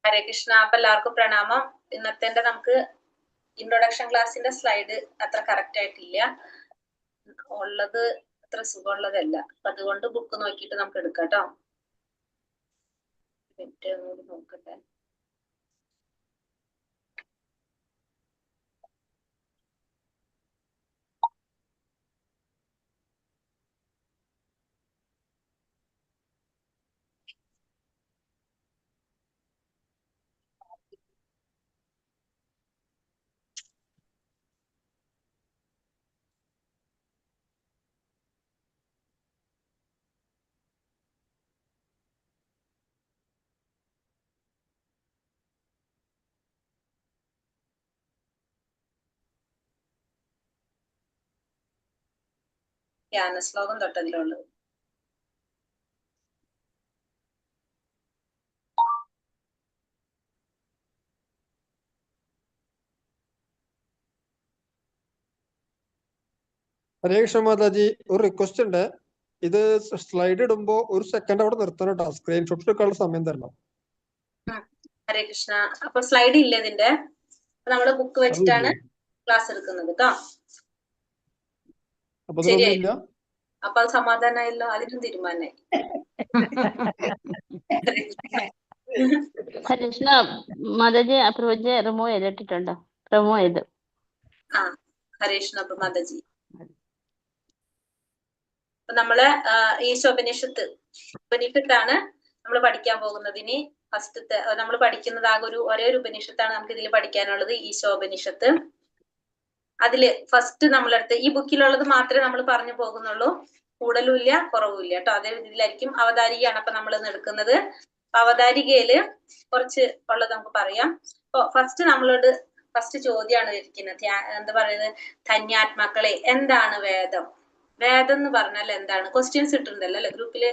ഹരേ കൃഷ്ണ. അപ്പൊ എല്ലാവർക്കും പ്രണാമം. ഇന്നത്തെ നമുക്ക് ഇൻട്രൊഡക്ഷൻ ക്ലാസ്സിന്റെ സ്ലൈഡ് അത്ര കറക്റ്റ് ആയിട്ടില്ല, ഉള്ളത് അത്ര സുഖമുള്ളതല്ല. അപ്പൊ അതുകൊണ്ട് ബുക്ക് നോക്കിയിട്ട് നമുക്ക് എടുക്കാം കേട്ടോ. നോക്കട്ടെ. ധ്യാന ശ്ലോകം തൊട്ടതിലുള്ളത്. ഹരേ കൃഷ്ണ മാതാജി, ഒരു റിക്വസ്റ്റ് ഉണ്ട്. ഇത് സ്ലൈഡ് ഇടുമ്പോ ഒരു സെക്കൻഡ് അവിടെ നിർത്തണം കേട്ടോ. സ്ക്രീൻഷോട്ട് എടുക്കാനുള്ള സമയം തരണം. ഹരേ കൃഷ്ണ. അപ്പൊ സ്ലൈഡ് ഇല്ല ഇതിന്റെ. നമ്മള് ബുക്ക് വെച്ചിട്ടാണ് ക്ലാസ് എടുക്കുന്നത് കേട്ടോ. ശരിയായി. അപ്പൊ അത് സമാധാനമായല്ലോ, അതിനും തീരുമാനമായി. കൃഷ്ണ മാതാജി അപ്രോച്ച് റിമൂവ് ചെയ്തിട്ടുണ്ടോ? റിമൂവ് ചെയ്തു. ആ, ഹരേഷ്ണ മാതാജി. അപ്പൊ നമ്മള് ഉപനിഷത്താണ് നമ്മൾ പഠിക്കാൻ പോകുന്നത്. ഇനി ഫസ്റ്റത്തെ നമ്മൾ പഠിക്കുന്നത് ആകെ ഒരേ ഒരു ഉപനിഷത്താണ് നമുക്ക് ഇതിൽ പഠിക്കാനുള്ളത്, ഈശോപനിഷത്ത്. അതില് ഫസ്റ്റ് നമ്മളെടുത്ത് ഈ ബുക്കിലുള്ളത് മാത്രമേ നമ്മൾ പറഞ്ഞു പോകുന്നുള്ളൂ, കൂടുതലും ഇല്ല കുറവും ഇല്ല കേട്ടോ. അതേ രീതിയിലായിരിക്കും. അവതാരികയാണ് അപ്പൊ നമ്മൾ ഇന്ന് എടുക്കുന്നത്. അവതാരികയില് കുറച്ച് ഉള്ളത് നമുക്ക് പറയാം. അപ്പൊ ഫസ്റ്റ് ചോദ്യമാണ് ഇരിക്കുന്നത്. എന്താ പറയുന്നത്? ധന്യാത്മാക്കളെ, എന്താണ് വേദം? വേദം എന്ന് പറഞ്ഞാൽ എന്താണ്? ക്വസ്റ്റ്യൻസ് ഇട്ടിട്ടുണ്ടല്ലോ അല്ലെ ഗ്രൂപ്പില്.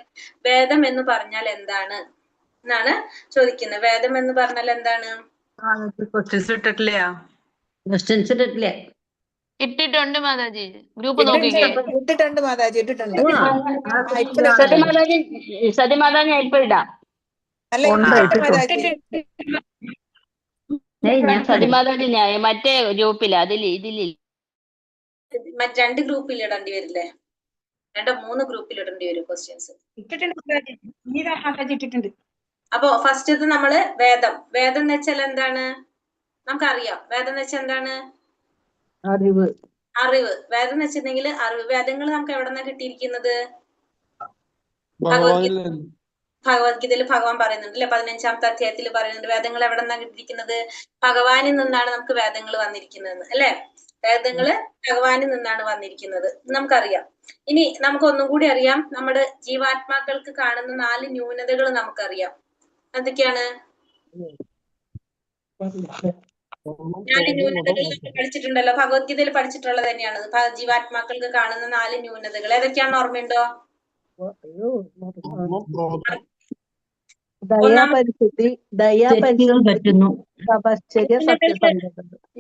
വേദം എന്ന് പറഞ്ഞാൽ എന്താണ് എന്നാണ് ചോദിക്കുന്നത്. വേദം എന്ന് പറഞ്ഞാൽ എന്താണ്? ഇട്ടിട്ടുണ്ട് മാതാജി, ഗ്രൂപ്പ് നോക്കിക്കേ. ഇട്ടിട്ടുണ്ട് മാതാജി, ഇട്ടിട്ടുണ്ട്. സതി മാതാജി ഞാൻ ഇപ്പൊ ഇടാം. സതി മാതാജി ഞാൻ മറ്റേ ഗ്രൂപ്പില്, ഇതിലില്ല. രണ്ട് ഗ്രൂപ്പിൽ ഇടേണ്ടി വരില്ലേ? 2-3 ഗ്രൂപ്പിൽ ഇടേണ്ടി വരും ക്വസ്റ്റ്യൻസ്. അപ്പൊ ഫസ്റ്റ് നമ്മള് വേദം എന്ന് വെച്ചാൽ എന്താണ് നമുക്കറിയാം. വേദം എന്ന് വെച്ചാൽ എന്താണ്? അറിവ്. വേദം എന്ന് വെച്ചിട്ടുണ്ടെങ്കിൽ അറിവ്. വേദങ്ങൾ നമുക്ക് എവിടെ നിന്നാണ് കിട്ടിയിരിക്കുന്നത്? ഭഗവത്ഗീതയിൽ ഭഗവാൻ പറയുന്നുണ്ട് അല്ലെ, 15ാമത്തെ അധ്യായത്തിൽ പറയുന്നുണ്ട് വേദങ്ങൾ എവിടെ നിന്നാണ് കിട്ടിയിരിക്കുന്നത്? ഭഗവാനിൽ നിന്നാണ് നമുക്ക് വേദങ്ങൾ വന്നിരിക്കുന്നത് അല്ലെ. വേദങ്ങള് ഭഗവാനിൽ നിന്നാണ് വന്നിരിക്കുന്നത്, നമുക്കറിയാം. ഇനി നമുക്ക് ഒന്നും കൂടി അറിയാം. നമ്മുടെ ജീവാത്മാക്കൾക്ക് കാണുന്ന 4 ന്യൂനതകൾ നമുക്കറിയാം. എന്തൊക്കെയാണ്? 4 ന്യൂനതകൾ നമ്മൾ പഠിച്ചിട്ടുണ്ടല്ലോ, ഭഗവത്ഗീതയിൽ പഠിച്ചിട്ടുള്ളത് തന്നെയാണ്. ജീവാത്മാക്കൾക്ക് കാണുന്ന 4 ന്യൂനതകൾ ഏതൊക്കെയാണെന്ന് ഓർമ്മയുണ്ടോ?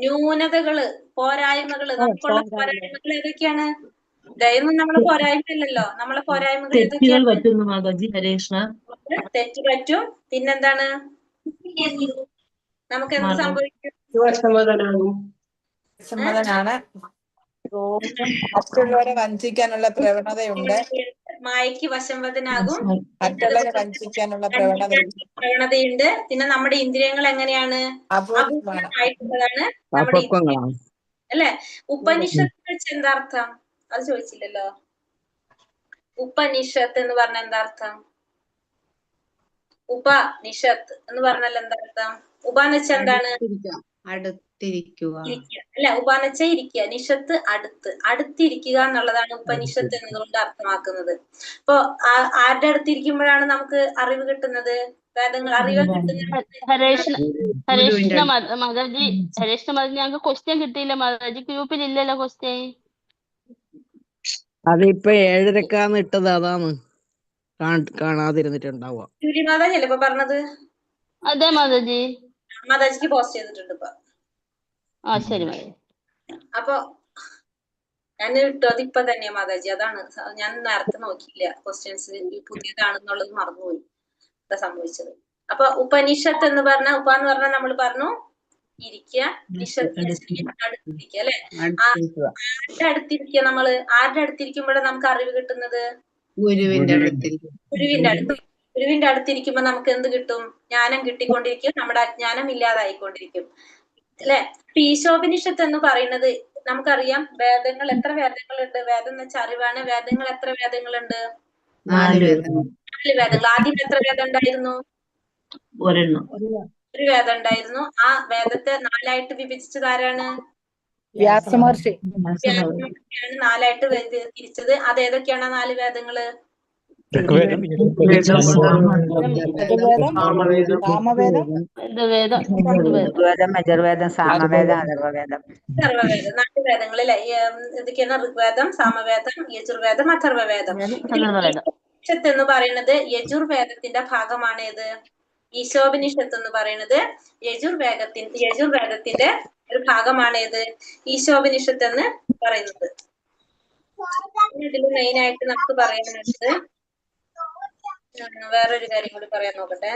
ന്യൂനതകള്, പോരായ്മകള്, നമുക്കുള്ള പോരായ്മകൾ ഏതൊക്കെയാണ്? ദയൊന്നും നമ്മളെ പോരായ്മയല്ലല്ലോ. നമ്മളെ പോരായ്മകൾ ഏതൊക്കെയാണ്? തെറ്റ് പറ്റും. പിന്നെന്താണ്? നമുക്ക് എന്ത് സംഭവിക്കും? വിഷമതനാണ്. മറ്റുള്ളവരെ വഞ്ചിക്കാനുള്ള പ്രവണതയുണ്ട്. മായയ്ക്ക് വശംവദനാകും. മറ്റുള്ളവരെ വഞ്ചിക്കാനുള്ള പ്രവണതയുണ്ട്. പിന്നെ നമ്മുടെ ഇന്ദ്രിയങ്ങൾ എങ്ങനെയാണ്? അപൂർണ്ണമായിട്ടുള്ളതാണ് നമ്മുടെ ഇന്ദ്രിയങ്ങൾ അല്ലെ. ഉപനിഷത്ത് വെച്ച് എന്താ അർത്ഥം? അത് ചോദിച്ചില്ലല്ലോ. ഉപനിഷത്ത് എന്ന് പറഞ്ഞാൽ എന്താ അർത്ഥം? ഉപനിഷത്ത് എന്ന് പറഞ്ഞാൽ എന്താ അർത്ഥം? ഉപാന്ന് വെച്ചാൽ എന്താണ്? അല്ല, ഉപാന്ന് വെച്ചാൽ ഇരിക്കുക. നിഷത്ത് അടുത്തിരിക്കുക എന്നുള്ളതാണ് ഉപനിഷത്ത് എന്നതുകൊണ്ട് അർത്ഥമാക്കുന്നത്. അപ്പൊ ആരുടെ അടുത്തിരിക്കുമ്പോഴാണ് നമുക്ക് അറിവ് കിട്ടുന്നത്? വേദങ്ങൾ അറിവ് കിട്ടുന്നത്. ഹരേഷ്ണ മാതാജി ഞങ്ങൾക്ക് ക്വസ്റ്റ്യൻ കിട്ടിയില്ല മാതാജി. ഗ്രൂപ്പിൽ ഇല്ലല്ലോ ക്വസ്റ്റ്യൻ. അതിപ്പോ 7:30 ഇട്ടത്, അതാണ് കാണാതിരുന്നിട്ടുണ്ടാവുക. മാതാജി അല്ലേ ഇപ്പൊ പറഞ്ഞത്? അതെ മാതാജി. മാതാജിക്ക് പോസ്റ്റ് ചെയ്തിട്ടുണ്ട് ഇപ്പൊ. ശരി മാതാജി. അപ്പൊ ഞാൻ ഇട്ടത് ഇപ്പൊ തന്നെയാ മാതാജി, അതാണ് ഞാൻ നേരത്തെ നോക്കിയില്ല, ക്വസ്റ്റ്യൻസ് പുതിയതാണെന്നുള്ളത് മറന്നുപോയി എന്താ സംഭവിച്ചത്. അപ്പൊ ഉപനിഷത്ത് എന്ന് പറഞ്ഞ ഉപ എന്ന് പറഞ്ഞാൽ നമ്മൾ പറഞ്ഞു ഇരിക്കുക, നിഷത്ത് അടുത്തിരിക്കുക അല്ലെ. ആരുടെ അടുത്തിരിക്കുക? നമ്മള് ആരുടെ അടുത്തിരിക്കുമ്പോഴാണ് നമുക്ക് അറിവ് കിട്ടുന്നത്? ഗുരുവിന്റെ അടുത്തിൽ. ഗുരുവിന്റെ അടുത്തിരിക്കുമ്പോ നമുക്ക് എന്ത് കിട്ടും? ജ്ഞാനം കിട്ടിക്കൊണ്ടിരിക്കും, നമ്മുടെ അജ്ഞാനം ഇല്ലാതായിക്കൊണ്ടിരിക്കും അല്ലെ. ഈശോപനിഷത്ത് എന്ന് പറയുന്നത് നമുക്കറിയാം, വേദങ്ങൾ എത്ര വേദങ്ങളുണ്ട്? വേദം എന്ന് വെച്ചാൽ അറിവാണ്. വേദങ്ങൾ എത്ര വേദങ്ങളുണ്ട്? 4 വേദങ്ങൾ. 4 വേദങ്ങൾ. ആദ്യം എത്ര വേദം ഉണ്ടായിരുന്നു? ഒരു വേദം ഉണ്ടായിരുന്നു. ആ വേദത്തെ 4ആയിട്ട് വിഭജിച്ചത് ആരാണ്? വ്യാസമഹർഷി. വ്യാസമഹർഷിയാണ് 4ആയിട്ട് തിരിച്ചത്. അത് ഏതൊക്കെയാണ് 4 വേദങ്ങള്? ഋഗ്വേദം, യജുർവേദം, സാമവേദം, അഥർവവേദം. 4 വേദങ്ങൾ അല്ലെ. ഇതൊക്കെയാണ് ഋഗ്വേദം, സാമവേദം, യജുർവേദം, അഥർവവേദം. ഈശോപനിഷത്ത് എന്ന് പറയുന്നത് യജുർവേദത്തിന്റെ ഭാഗമാണ്. ഏത്? ഈശോപനിഷത്ത് എന്ന് പറയുന്നത് യജുർവേദത്തിന്റെ ഒരു ഭാഗമാണ്. ഏത്? ഈശോപനിഷത്ത് എന്ന് പറയുന്നത്. ഇതിൽ മെയിൻ ആയിട്ട് നമുക്ക് പറയാനുള്ളത് വേറൊരു കാര്യം കൂടി പറയാൻ നോക്കട്ടെ.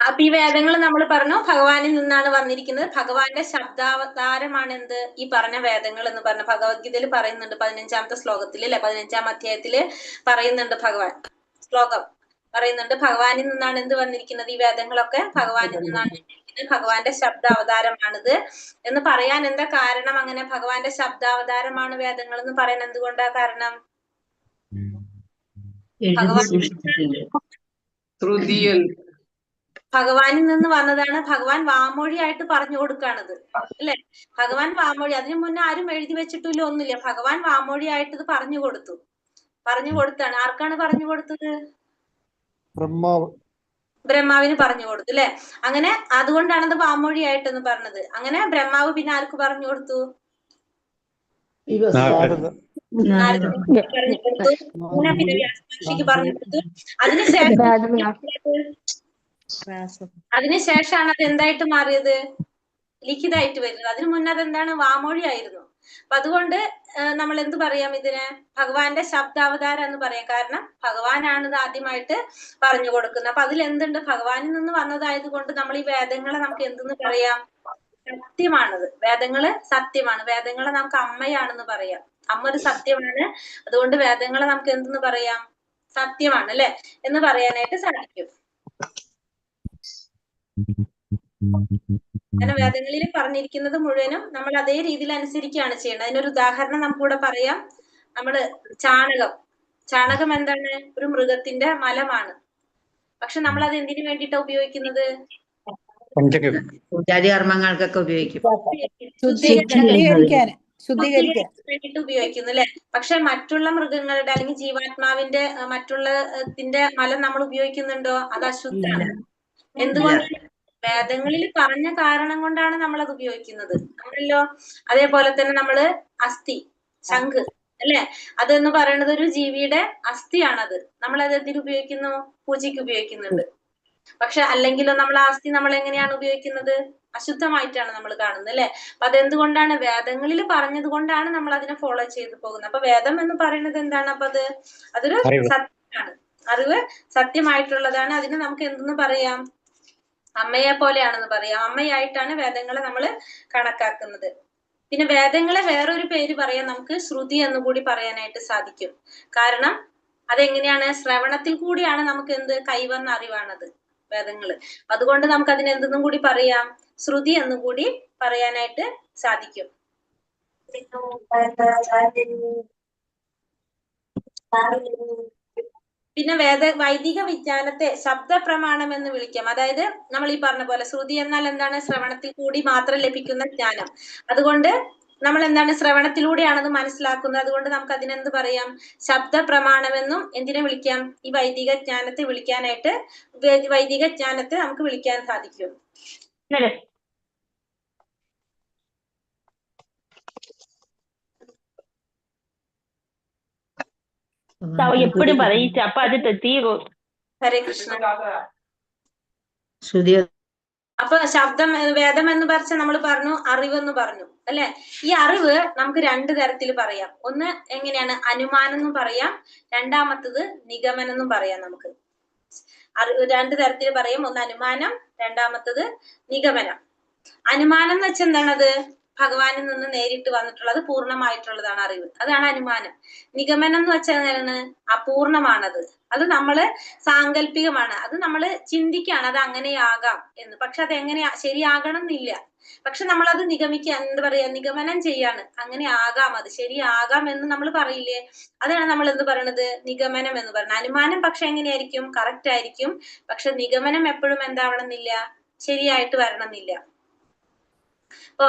അപ്പൊ ഈ വേദങ്ങൾ നമ്മൾ പറഞ്ഞു ഭഗവാനിൽ നിന്നാണ് വന്നിരിക്കുന്നത്. ഭഗവാന്റെ ശബ്ദാവതാരമാണ് എന്ത്? ഈ പറഞ്ഞ വേദങ്ങൾ എന്ന് പറഞ്ഞ ഭഗവത്ഗീതയിൽ പറയുന്നുണ്ട്. 15ാമത്തെ ശ്ലോകത്തിൽ അല്ലെ, 15ാം അധ്യായത്തില് പറയുന്നുണ്ട്. ഭഗവാൻ ശ്ലോകം പറയുന്നുണ്ട്, ഭഗവാനിൽ നിന്നാണ് എന്ത് വന്നിരിക്കുന്നത്? ഈ വേദങ്ങളൊക്കെ ഭഗവാനിൽ നിന്നാണ് വന്നിരിക്കുന്നത്. ഭഗവാന്റെ ശബ്ദാവതാരമാണിത് എന്ന് പറയാൻ എന്താ കാരണം? അങ്ങനെ ഭഗവാന്റെ ശബ്ദാവതാരമാണ് വേദങ്ങൾ എന്ന് പറയാൻ എന്തുകൊണ്ടാ കാരണം? ഭഗവാനിൽ നിന്ന് വന്നതാണ്. ഭഗവാൻ വാമൊഴിയായിട്ട് പറഞ്ഞു കൊടുക്കാണത് അല്ലെ. ഭഗവാൻ വാമൊഴി, അതിനു മുന്നേ ആരും എഴുതി വെച്ചിട്ടില്ല, ഒന്നുമില്ല. ഭഗവാൻ വാമൊഴിയായിട്ട് ഇത് പറഞ്ഞു കൊടുത്താണ്. ആർക്കാണ് പറഞ്ഞു കൊടുത്തത്? ബ്രഹ്മാവിന് പറഞ്ഞു കൊടുത്തു അല്ലെ. അങ്ങനെ അതുകൊണ്ടാണ് ഇത് വാമൊഴിയായിട്ടെന്ന് പറഞ്ഞത്. അങ്ങനെ ബ്രഹ്മാവ് പിന്നെ ആർക്ക് പറഞ്ഞു കൊടുത്തു? പറഞ്ഞു കൊടുത്തു. പിന്നെ വ്യാസമഹർഷിക്ക് പറഞ്ഞു കൊടുത്തു. അതിനുശേഷമാണ് അത് എന്തായിട്ട് മാറിയത്? ലിഖിതായിട്ട് വരുന്നത്. അതിനു മുന്നേ അതെന്താണ്? വാമൊഴിയായിരുന്നു. അപ്പൊ അതുകൊണ്ട് നമ്മൾ എന്ത് പറയാം ഇതിന്? ഭഗവാന്റെ ശബ്ദാവതാരം എന്ന് പറയാം. കാരണം ഭഗവാനാണ് ഇത് ആദ്യമായിട്ട് പറഞ്ഞു കൊടുക്കുന്നത്. അപ്പൊ അതിൽ എന്തുണ്ട്? ഭഗവാനിൽ നിന്ന് വന്നതായത് കൊണ്ട് നമ്മൾ ഈ വേദങ്ങളെ നമുക്ക് എന്തെന്ന് പറയാം? സത്യമാണത്. വേദങ്ങള് സത്യമാണ്. വേദങ്ങളെ നമുക്ക് അമ്മയാണെന്ന് പറയാം. അമ്മ ഒരു സത്യമാണ്. അതുകൊണ്ട് വേദങ്ങളെ നമുക്ക് എന്തെന്ന് പറയാം? സത്യമാണ് അല്ലെ എന്ന് പറയാനായിട്ട് സാധിക്കും. അങ്ങനെ വേദങ്ങളിൽ പറഞ്ഞിരിക്കുന്നത് മുഴുവനും നമ്മൾ അതേ രീതിയിൽ അനുസരിക്കുകയാണ് ചെയ്യുന്നത്. അതിനൊരു ഉദാഹരണം നമുക്കിവിടെ പറയാം. നമ്മള് ചാണകം എന്താണ്? ഒരു മൃഗത്തിന്റെ മലമാണ്. പക്ഷെ നമ്മൾ അത് എന്തിനു വേണ്ടിയിട്ടാണ് ഉപയോഗിക്കുന്നത്? പൂജാതികർമ്മങ്ങൾക്കൊക്കെ ഉപയോഗിക്കും, ശുദ്ധീകരിക്കാൻ വേണ്ടിട്ട് ഉപയോഗിക്കുന്നു അല്ലെ. പക്ഷെ മറ്റുള്ള മൃഗങ്ങളുടെ അല്ലെങ്കിൽ ജീവാത്മാവിന്റെ മറ്റുള്ളതിന്റെ മലം നമ്മൾ ഉപയോഗിക്കുന്നുണ്ടോ? അത് അശുദ്ധാണ്. എന്തുകൊണ്ടാണ്? വേദങ്ങളിൽ പറഞ്ഞ കാരണം കൊണ്ടാണ് നമ്മൾ അത് ഉപയോഗിക്കുന്നത് ആണല്ലോ. അതേപോലെ തന്നെ നമ്മള് അസ്ഥി, ശംഖ് അല്ലെ, അതെന്ന് പറയുന്നത് ഒരു ജീവിയുടെ അസ്ഥിയാണത്. നമ്മൾ അത് എന്തിനു ഉപയോഗിക്കുന്നു? പൂജയ്ക്ക് ഉപയോഗിക്കുന്നുണ്ട്. പക്ഷെ അല്ലെങ്കിലോ നമ്മൾ ആ അസ്ഥി നമ്മൾ എങ്ങനെയാണ് ഉപയോഗിക്കുന്നത്? അശുദ്ധമായിട്ടാണ് നമ്മൾ കാണുന്നത് അല്ലെ. അപ്പൊ അതെന്തുകൊണ്ടാണ്? വേദങ്ങളിൽ പറഞ്ഞത് കൊണ്ടാണ് നമ്മൾ അതിനെ ഫോളോ ചെയ്തു പോകുന്നത്. അപ്പൊ വേദം എന്ന് പറയുന്നത് എന്താണ്? അപ്പൊ അതൊരു സത്യമാണ്. അറിവ് സത്യമായിട്ടുള്ളതാണ്. അതിന് നമുക്ക് എന്തെന്ന് പറയാം? അമ്മയെ പോലെയാണെന്ന് പറയാം. അമ്മയായിട്ടാണ് വേദങ്ങളെ നമ്മൾ കണക്കാക്കുന്നത്. പിന്നെ വേദങ്ങളെ വേറൊരു പേര് പറയാൻ നമുക്ക് ശ്രുതി എന്നുകൂടി പറയാനായിട്ട് സാധിക്കും. കാരണം അതെങ്ങനെയാണ്? ശ്രവണത്തിൽ കൂടിയാണ് നമുക്ക് എന്ത് കൈവന്ന അറിവാണത് വേദങ്ങള്. അതുകൊണ്ട് നമുക്ക് അതിന് എന്തെന്നും കൂടി പറയാം? ശ്രുതി എന്നുകൂടി പറയാനായിട്ട് സാധിക്കും. പിന്നെ വൈദിക വിജ്ഞാനത്തെ ശബ്ദ പ്രമാണം എന്ന് വിളിക്കാം. അതായത് നമ്മൾ ഈ പറഞ്ഞ പോലെ ശ്രുതി എന്നാൽ എന്താണ്? ശ്രവണത്തിൽ കൂടി മാത്രം ലഭിക്കുന്ന ജ്ഞാനം. അതുകൊണ്ട് നമ്മൾ എന്താണ്? ശ്രവണത്തിലൂടെയാണത് മനസ്സിലാക്കുന്നത്. അതുകൊണ്ട് നമുക്ക് അതിനെന്ത് പറയാം? ശബ്ദ പ്രമാണമെന്നും എന്തിനെ വിളിക്കാം? ഈ വൈദിക ജ്ഞാനത്തെ വിളിക്കാനായിട്ട്, വൈദിക ജ്ഞാനത്തെ നമുക്ക് വിളിക്കാൻ സാധിക്കും. എപ്പോഴും പറയും ഈ ചപ്പാത്തി തീരും. ഹരേ കൃഷ്ണ. ശ്രുതി അപ്പൊ ശബ്ദം വേദം എന്ന് പറഞ്ഞ നമ്മൾ പറഞ്ഞു, അറിവെന്ന് പറഞ്ഞു അല്ലെ. ഈ അറിവ് നമുക്ക് രണ്ട് തരത്തിൽ പറയാം. ഒന്ന് എങ്ങനെയാണ്? അനുമാനം എന്നും പറയാം, രണ്ടാമത്തത് നിഗമനം എന്നും പറയാം. നമുക്ക് രണ്ട് തരത്തിൽ പറയാം. ഒന്ന് അനുമാനം, രണ്ടാമത്തത് നിഗമനം. അനുമാനം എന്ന് വെച്ചാൽ എന്താണത്? ഭഗവാനിൽ നിന്ന് നേരിട്ട് വന്നിട്ടുള്ളത്, പൂർണ്ണമായിട്ടുള്ളതാണ് അറിവ്, അതാണ് അനുമാനം. നിഗമനം എന്ന് വെച്ചാൽ എന്താണ്? അപൂർണമാണത്. അത് നമ്മള് സാങ്കല്പികമാണ്, അത് നമ്മള് ചിന്തിക്കാണ് അത് അങ്ങനെയാകാം എന്ന്. പക്ഷെ അത് എങ്ങനെയാ ശരിയാകണം എന്നില്ല. പക്ഷെ നമ്മളത് എന്താ പറയാ, നിഗമനം ചെയ്യാണ്, അങ്ങനെ ആകാം, അത് ശരിയാകാം എന്ന് നമ്മൾ പറയില്ലേ, അതാണ് നമ്മൾ എന്ത് പറയണത്? നിഗമനം എന്ന് പറയുന്നത്. അനുമാനം പക്ഷെ എങ്ങനെയായിരിക്കും? കറക്റ്റ് ആയിരിക്കും. പക്ഷെ നിഗമനം എപ്പോഴും എന്താവണമെന്നില്ല, ശരിയായിട്ട് വരണമെന്നില്ല. ഇപ്പൊ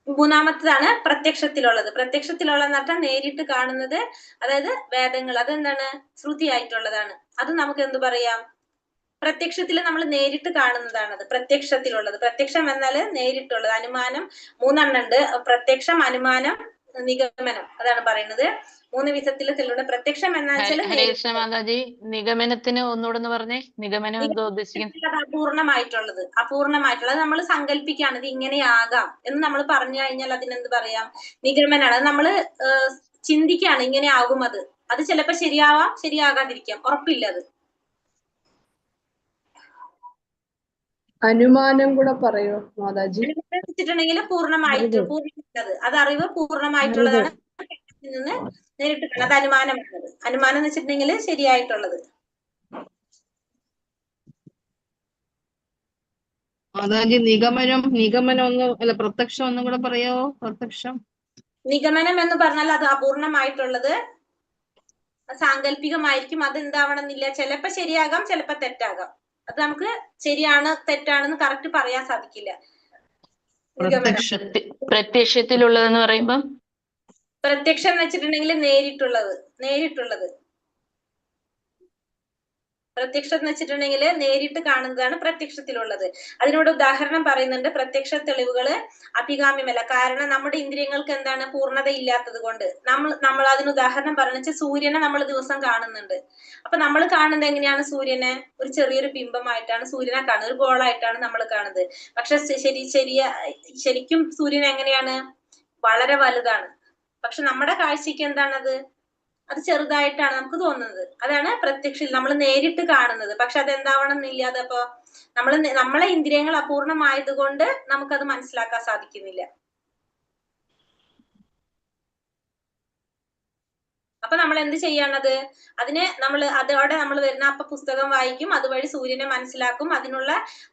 മൂന്നാമത്തതാണ് പ്രത്യക്ഷത്തിലുള്ളത്. പ്രത്യക്ഷത്തിലുള്ളതെന്ന് പറഞ്ഞാൽ നേരിട്ട് കാണുന്നത്, അതായത് വേദങ്ങൾ, അതെന്താണ്? ശ്രുതിയായിട്ടുള്ളതാണ്. അത് നമുക്ക് എന്ത് പറയാം? പ്രത്യക്ഷത്തിൽ നമ്മൾ നേരിട്ട് കാണുന്നതാണ് അത് പ്രത്യക്ഷത്തിലുള്ളത്. പ്രത്യക്ഷം എന്നാല് നേരിട്ടുള്ളത്. അനുമാനം മൂന്നെണ്ണം ഉണ്ട്: പ്രത്യക്ഷം, അനുമാനം, നിഗമനം. അതാണ് പറയുന്നത്. മൂന്ന് വിധത്തിൽ തെളിവുണ്ട്. പ്രത്യക്ഷം എന്നാ വെച്ചാൽ ഹരേകൃഷ്ണ മാതാജി, നിഗമനത്തിന് ഒന്നുകൂടെ ഒന്ന് പറഞ്ഞേ. നിഗമനം എന്തോ ഉദ്ദേശിക്കുന്നത്? അപൂർണമായിട്ടുള്ളത്. അപൂർണമായിട്ടുള്ളത് നമ്മൾ സങ്കല്പിക്കുകയാണ്, ഇത് ഇങ്ങനെയാകാം എന്ന് നമ്മൾ പറഞ്ഞു കഴിഞ്ഞാൽ അതിനെന്ത് പറയാം? നിഗമനാണ്. അത് നമ്മള് ചിന്തിക്കുകയാണ്, ഇങ്ങനെ ആകും അത്. അത് ചിലപ്പോ ശരിയാവാം, ശരിയാകാതിരിക്കാം, ഉറപ്പില്ല അത്. അനുമാനം കൂടെ പറയോ മാതാജി? വെച്ചിട്ടുണ്ടെങ്കിൽ പൂർണ്ണമായിട്ടുള്ളത്, അത് അറിവ് പൂർണ്ണമായിട്ടുള്ളതാണ്. നിന്ന് നേരിട്ട് കാണാം, അത് അനുമാനമാണത്. അനുമാനം എന്ന് വെച്ചിട്ടുണ്ടെങ്കിൽ ശരിയായിട്ടുള്ളത്. മാതാജി നിഗമനം അല്ല, പ്രത്യക്ഷം ഒന്നും കൂടെ പറയാവോ? പ്രത്യക്ഷം, നിഗമനം എന്ന് പറഞ്ഞാൽ അത് അപൂർണമായിട്ടുള്ളത്, സാങ്കല്പികമായിരിക്കും. അത് എന്താവണമെന്നില്ല, ചിലപ്പോ ശരിയാകാം, ചിലപ്പോ തെറ്റാകാം. അത് നമുക്ക് ശരിയാണ് തെറ്റാണെന്ന് കറക്റ്റ് പറയാൻ സാധിക്കില്ല. പ്രത്യക്ഷത്തിലുള്ളതെന്ന് പറയുമ്പോ പ്രത്യക്ഷം എന്ന് വെച്ചിട്ടുണ്ടെങ്കിൽ നേരിട്ടുള്ളത്. പ്രത്യക്ഷം എന്ന് വെച്ചിട്ടുണ്ടെങ്കിൽ നേരിട്ട് കാണുന്നതാണ് പ്രത്യക്ഷത്തിലുള്ളത്. അതിനോട് ഉദാഹരണം പറയുന്നുണ്ട്. പ്രത്യക്ഷ തെളിവുകള് അഭികാമ്യമല്ല. കാരണം നമ്മുടെ ഇന്ദ്രിയങ്ങൾക്ക് എന്താണ്? പൂർണ്ണത ഇല്ലാത്തത് കൊണ്ട്. നമ്മൾ അതിന് ഉദാഹരണം പറഞ്ഞ സൂര്യനെ നമ്മൾ ദിവസം കാണുന്നുണ്ട്. അപ്പൊ നമ്മൾ കാണുന്നത് എങ്ങനെയാണ്? സൂര്യനെ ഒരു ചെറിയൊരു ബിംബമായിട്ടാണ് സൂര്യനെ കാണുന്നത്, ഒരു ഗോളായിട്ടാണ് നമ്മൾ കാണുന്നത്. പക്ഷെ ശരിക്കും സൂര്യൻ എങ്ങനെയാണ്? വളരെ വലുതാണ്. പക്ഷെ നമ്മുടെ കാഴ്ചക്ക് എന്താണത്? അത് ചെറുതായിട്ടാണ് നമുക്ക് തോന്നുന്നത്. അതാണ് പ്രത്യക്ഷത്തിൽ നമ്മൾ നേരിട്ട് കാണുന്നത്. പക്ഷെ അതെന്താവണം എന്നില്ല. അതപ്പോ നമ്മളെ ഇന്ദ്രിയങ്ങൾ അപൂർണമായതുകൊണ്ട് നമുക്കത് മനസ്സിലാക്കാൻ സാധിക്കുന്നില്ല. അപ്പൊ നമ്മൾ എന്ത് ചെയ്യാണത്? അതോടെ നമ്മൾ വരുന്ന അപ്പൊ പുസ്തകം വായിക്കും, അതുവഴി സൂര്യനെ മനസ്സിലാക്കും.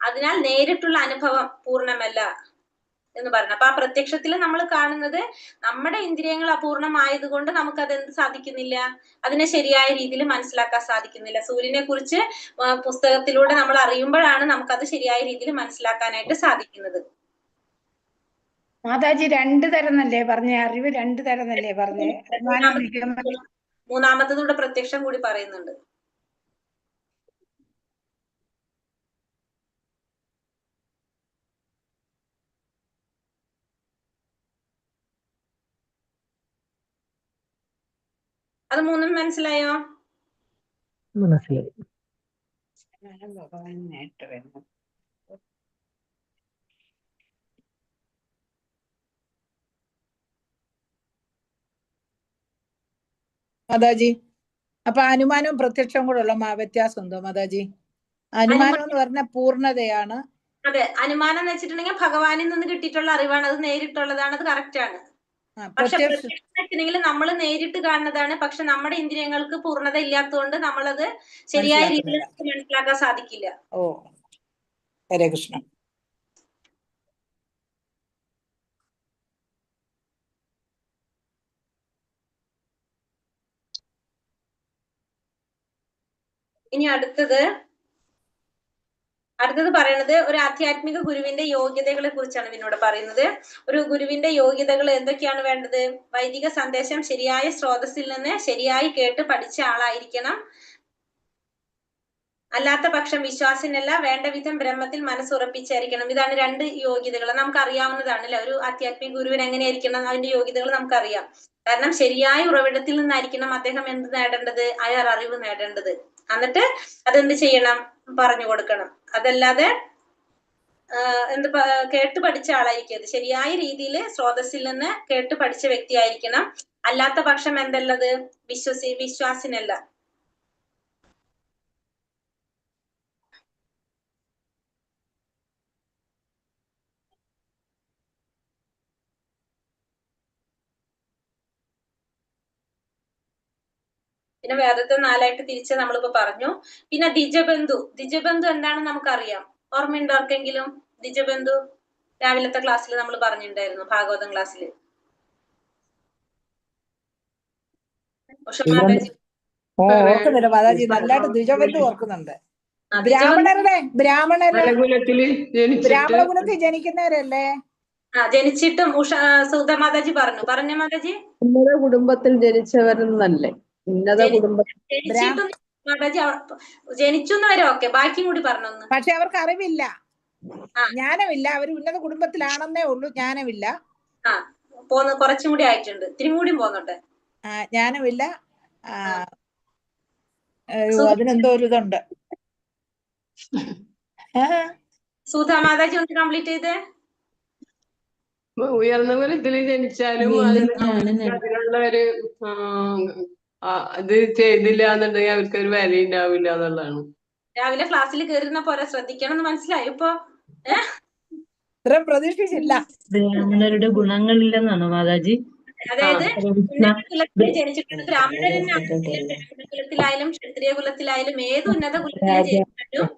അതിനാൽ നേരിട്ടുള്ള അനുഭവം പൂർണ്ണമല്ല എന്ന് പറഞ്ഞു. അപ്പൊ ആ പ്രത്യക്ഷത്തിൽ നമ്മൾ കാണുന്നത് നമ്മുടെ ഇന്ദ്രിയങ്ങൾ അപൂർണമായതുകൊണ്ട് നമുക്കത് എന്ത് സാധിക്കുന്നില്ല? അതിനെ ശരിയായ രീതിയിൽ മനസ്സിലാക്കാൻ സാധിക്കുന്നില്ല. സൂര്യനെ കുറിച്ച് പുസ്തകത്തിലൂടെ നമ്മൾ അറിയുമ്പോഴാണ് നമുക്കത് ശരിയായ രീതിയിൽ മനസ്സിലാക്കാനായിട്ട് സാധിക്കുന്നത്. മാതാജി രണ്ടു തരം എന്നല്ലേ പറഞ്ഞേ? അറിവ് രണ്ടു തരം എന്നല്ലേ പറഞ്ഞേ? മൂന്നാമത്തതൂടെ പ്രത്യക്ഷം കൂടി പറയുന്നുണ്ട്. അത് മൂന്നും മനസ്സിലായോ? മനസ്സിലായി. മാതാജി, അപ്പൊ അനുമാനവും പ്രത്യക്ഷവും കൂടെ ഉള്ള വ്യത്യാസം ഉണ്ടോ മാതാജി? അനുമാനം എന്ന് പറഞ്ഞ പൂർണ്ണതയാണ്. അതെ, അനുമാനം എന്ന് വെച്ചിട്ടുണ്ടെങ്കിൽ ഭഗവാനിൽ നിന്ന് കിട്ടിയിട്ടുള്ള അറിവാണ്, അത് നേരിട്ടുള്ളതാണ്, അത് കറക്റ്റ് ആണ്. പക്ഷെ പ്രത്യക്ഷം വെച്ചിട്ടുണ്ടെങ്കിൽ നമ്മൾ നേരിട്ട് കാണുന്നതാണ്. പക്ഷെ നമ്മുടെ ഇന്ദ്രിയങ്ങൾക്ക് പൂർണ്ണത ഇല്ലാത്തതുകൊണ്ട് നമ്മളത് ശരിയായ രീതിയിൽ മനസ്സിലാക്കാൻ സാധിക്കില്ല. ഓ, ഹരേ കൃഷ്ണ. ഇനി അടുത്തത് പറയുന്നത് ഒരു ആധ്യാത്മിക ഗുരുവിന്റെ യോഗ്യതകളെ കുറിച്ചാണ് ഇതിനോട് പറയുന്നത്. ഒരു ഗുരുവിന്റെ യോഗ്യതകൾ എന്തൊക്കെയാണ് വേണ്ടത്? വൈദിക സന്ദേശം ശരിയായ സ്രോതസ്സിൽ നിന്ന് ശരിയായി കേട്ട് പഠിച്ച ആളായിരിക്കണം. അല്ലാത്ത പക്ഷം വിശ്വാസിനല്ല, വേണ്ട വിധം ബ്രഹ്മത്തിൽ മനസ്സുറപ്പിച്ചായിരിക്കണം. ഇതാണ് 2 യോഗ്യതകൾ. നമുക്ക് അറിയാവുന്നതാണ് അല്ലെ, ഒരു ആധ്യാത്മിക ഗുരുവിന് എങ്ങനെയായിരിക്കണം, അതിന്റെ യോഗ്യതകൾ നമുക്കറിയാം. കാരണം ശരിയായ ഉറവിടത്തിൽ നിന്നായിരിക്കണം അദ്ദേഹം എന്ത് നേടേണ്ടത്, അയാൾ അറിവ് നേടേണ്ടത്. എന്നിട്ട് അതെന്ത് ചെയ്യണം, പറഞ്ഞു കൊടുക്കണം. അതല്ലാതെ കേട്ട് പഠിച്ച ആളായിരിക്കരുത്. ശരിയായ രീതിയിൽ സ്രോതസ്സിൽ നിന്ന് കേട്ട് പഠിച്ച വ്യക്തി ആയിരിക്കണം. അല്ലാത്ത പക്ഷം എന്തല്ലത്, വിശ്വാസിനല്ല. പിന്നെ വേദത്തെ 4ആയിട്ട് തിരിച്ച് നമ്മളിപ്പോ പറഞ്ഞു. പിന്നെ ദ്വിജബന്ധു എന്താണെന്ന് നമുക്കറിയാം. ഓർമ്മയുണ്ടോ ആർക്കെങ്കിലും ദ്വിജബന്ധു? രാവിലത്തെ ക്ലാസ്സിൽ നമ്മൾ പറഞ്ഞിട്ടുണ്ടായിരുന്നു, ഭാഗവതം ക്ലാസ്സിൽ. ഉഷമാതാജി ഓർക്കുന്നില്ല മാതാജി, നല്ലതായിട്ട് ദ്വിജബന്ധു ഓർക്കുന്നുണ്ട്. ബ്രാഹ്മണരുടെ ബ്രാഹ്മണ കുലത്തിൽ ജനിക്കുന്നവരല്ലേ? ജനിച്ചിട്ടും സുധമാതാജി പറഞ്ഞ മാതാജി ഉന്നത കുടുംബത്തിൽ ജനിച്ചവരെന്നല്ലേ? ഉന്നത കുടുംബത്തിൽ ജനിച്ചിട്ടും മാതാജി ജനിച്ചു വരെ ഓക്കെ, ബാക്കിയും കൂടി പറഞ്ഞൊന്ന്. പക്ഷെ അവർക്ക് അറിവില്ല, ജ്ഞാനമില്ല. അവർ ഉന്നത കുടുംബത്തിലാണെന്നേ ഉള്ളൂ, ജ്ഞാനമില്ല. കുറച്ചും കൂടി ആയിട്ടുണ്ട്, ഇത്തിരി കൂടി പോന്നോട്ടെ. ജ്ഞാനമില്ല. അതിനെന്തോ ഒരു ഇതുണ്ട്. സുധാമാതാജി ഒന്ന് കംപ്ലീറ്റ് ചെയ്തേ. ഉയർന്ന കുലത്തിൽ ജനിച്ചാലും അതിനുള്ള ഒരു ഇത് ചെയ്തില്ല എന്നുണ്ടെങ്കിൽ അവർക്ക് ഒരു വില ഉണ്ടാവില്ല എന്നുള്ളതാണ്. രാവിലെ ക്ലാസ്സിൽ കയറുന്ന പോലെ ശ്രദ്ധിക്കണം എന്ന് മനസ്സിലായി ഇപ്പൊ? പ്രതീക്ഷിച്ചില്ല. ബ്രാഹ്മണരുടെ ഗുണങ്ങളില്ലെന്നാണോ മാതാജി? അതായത് ഉന്നത കുലത്തിൽ ജനിച്ചിട്ടുണ്ട് കുലത്തിലായാലും ക്ഷത്രിയ കുലത്തിലായാലും ഏത് ഉന്നത കുലത്തിൽ ജനിച്ചാലും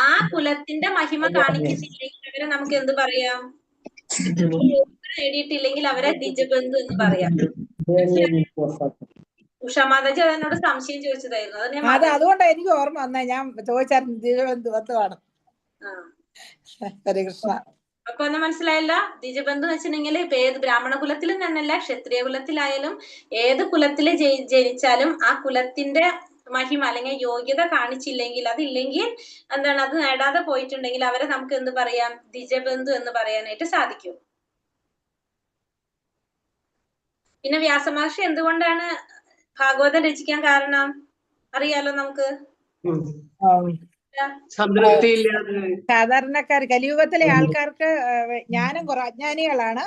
ആ കുലത്തിന്റെ മഹിമ കാണിക്കുന്നില്ലെങ്കിൽ അവരെ നമുക്ക് എന്ത് പറയാം? നേടിയിട്ടില്ലെങ്കിൽ അവരെ ദ്വിജബന്ധു എന്ന് പറയാം. ഉഷാമാതാജി അതെന്നോട് സംശയം ചോദിച്ചതായിരുന്നു. അതുകൊണ്ടാണ് എനിക്ക് ഓർമ്മ വന്നേ, ഞാൻ ചോദിച്ചായിരുന്നു ദ്വിജബന്ധുത്വമാണ്. ഹരേ കൃഷ്ണ. അപ്പൊ ഒന്നും മനസ്സിലായില്ല? ദ്വിജബന്ധു എന്ന് വെച്ചിട്ടുണ്ടെങ്കിൽ ഇപ്പൊ ഏത് ബ്രാഹ്മണ കുലത്തിൽ തന്നെയല്ല, ക്ഷത്രിയ കുലത്തിലായാലും ഏത് കുലത്തിൽ ജനിച്ചാലും ആ കുലത്തിന്റെ മഹിമ അല്ലെങ്കിൽ യോഗ്യത കാണിച്ചില്ലെങ്കിൽ, അതില്ലെങ്കിൽ എന്താണ്, അത് നേടാതെ പോയിട്ടുണ്ടെങ്കിൽ അവരെ നമുക്ക് എന്ത് പറയാം? ദ്വിജബന്ധു എന്ന് പറയാനായിട്ട് സാധിക്കും. പിന്നെ വ്യാസമഹർഷി എന്തുകൊണ്ടാണ് ഭാഗവതം രചിക്കാൻ കാരണം അറിയാലോ നമുക്ക്. സാധാരണക്കാർ കലിയുഗത്തിലെ ആൾക്കാർക്ക് ജ്ഞാനം അജ്ഞാനികളാണ്,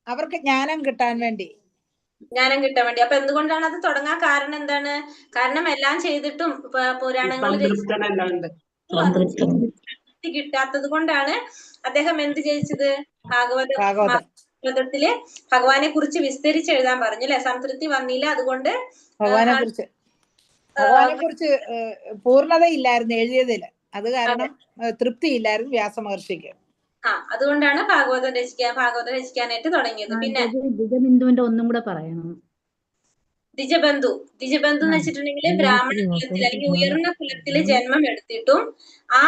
അവർക്ക് ജ്ഞാനം കിട്ടാൻ വേണ്ടി. അപ്പൊ എന്തുകൊണ്ടാണ് അത് തുടങ്ങാൻ കാരണം എന്താണ്? കാരണം എല്ലാം ചെയ്തിട്ടും പുരാണങ്ങൾ കിട്ടാത്തത് കൊണ്ടാണ് അദ്ദേഹം എന്ത് ചെയ്യിച്ചത്? ഭാഗവതത്തില് ഭഗവാനെ കുറിച്ച് വിസ്തരിച്ച് എഴുതാൻ പറഞ്ഞു അല്ലെ. സംതൃപ്തി വന്നില്ല, അതുകൊണ്ട് ഭഗവാനെ കുറിച്ച് പൂർണ്ണതയില്ലായിരുന്നു എഴുതിയതില്. അത് കാരണം തൃപ്തിയില്ലായിരുന്നു വ്യാസമഹർഷിക്ക്. അതുകൊണ്ടാണ് ഭാഗവതം രചിക്കാനായിട്ട് തുടങ്ങിയത്. പിന്നെ ദ്വിജബന്ധുവിന്റെ ഒന്നും കൂടെ പറയണം. ദ്വിജബന്ധു എന്ന് വെച്ചിട്ടുണ്ടെങ്കിൽ ബ്രാഹ്മണ കുലത്തിൽ അല്ലെങ്കിൽ ഉയർന്ന കുലത്തിൽ ജന്മം എടുത്തിട്ടും ആ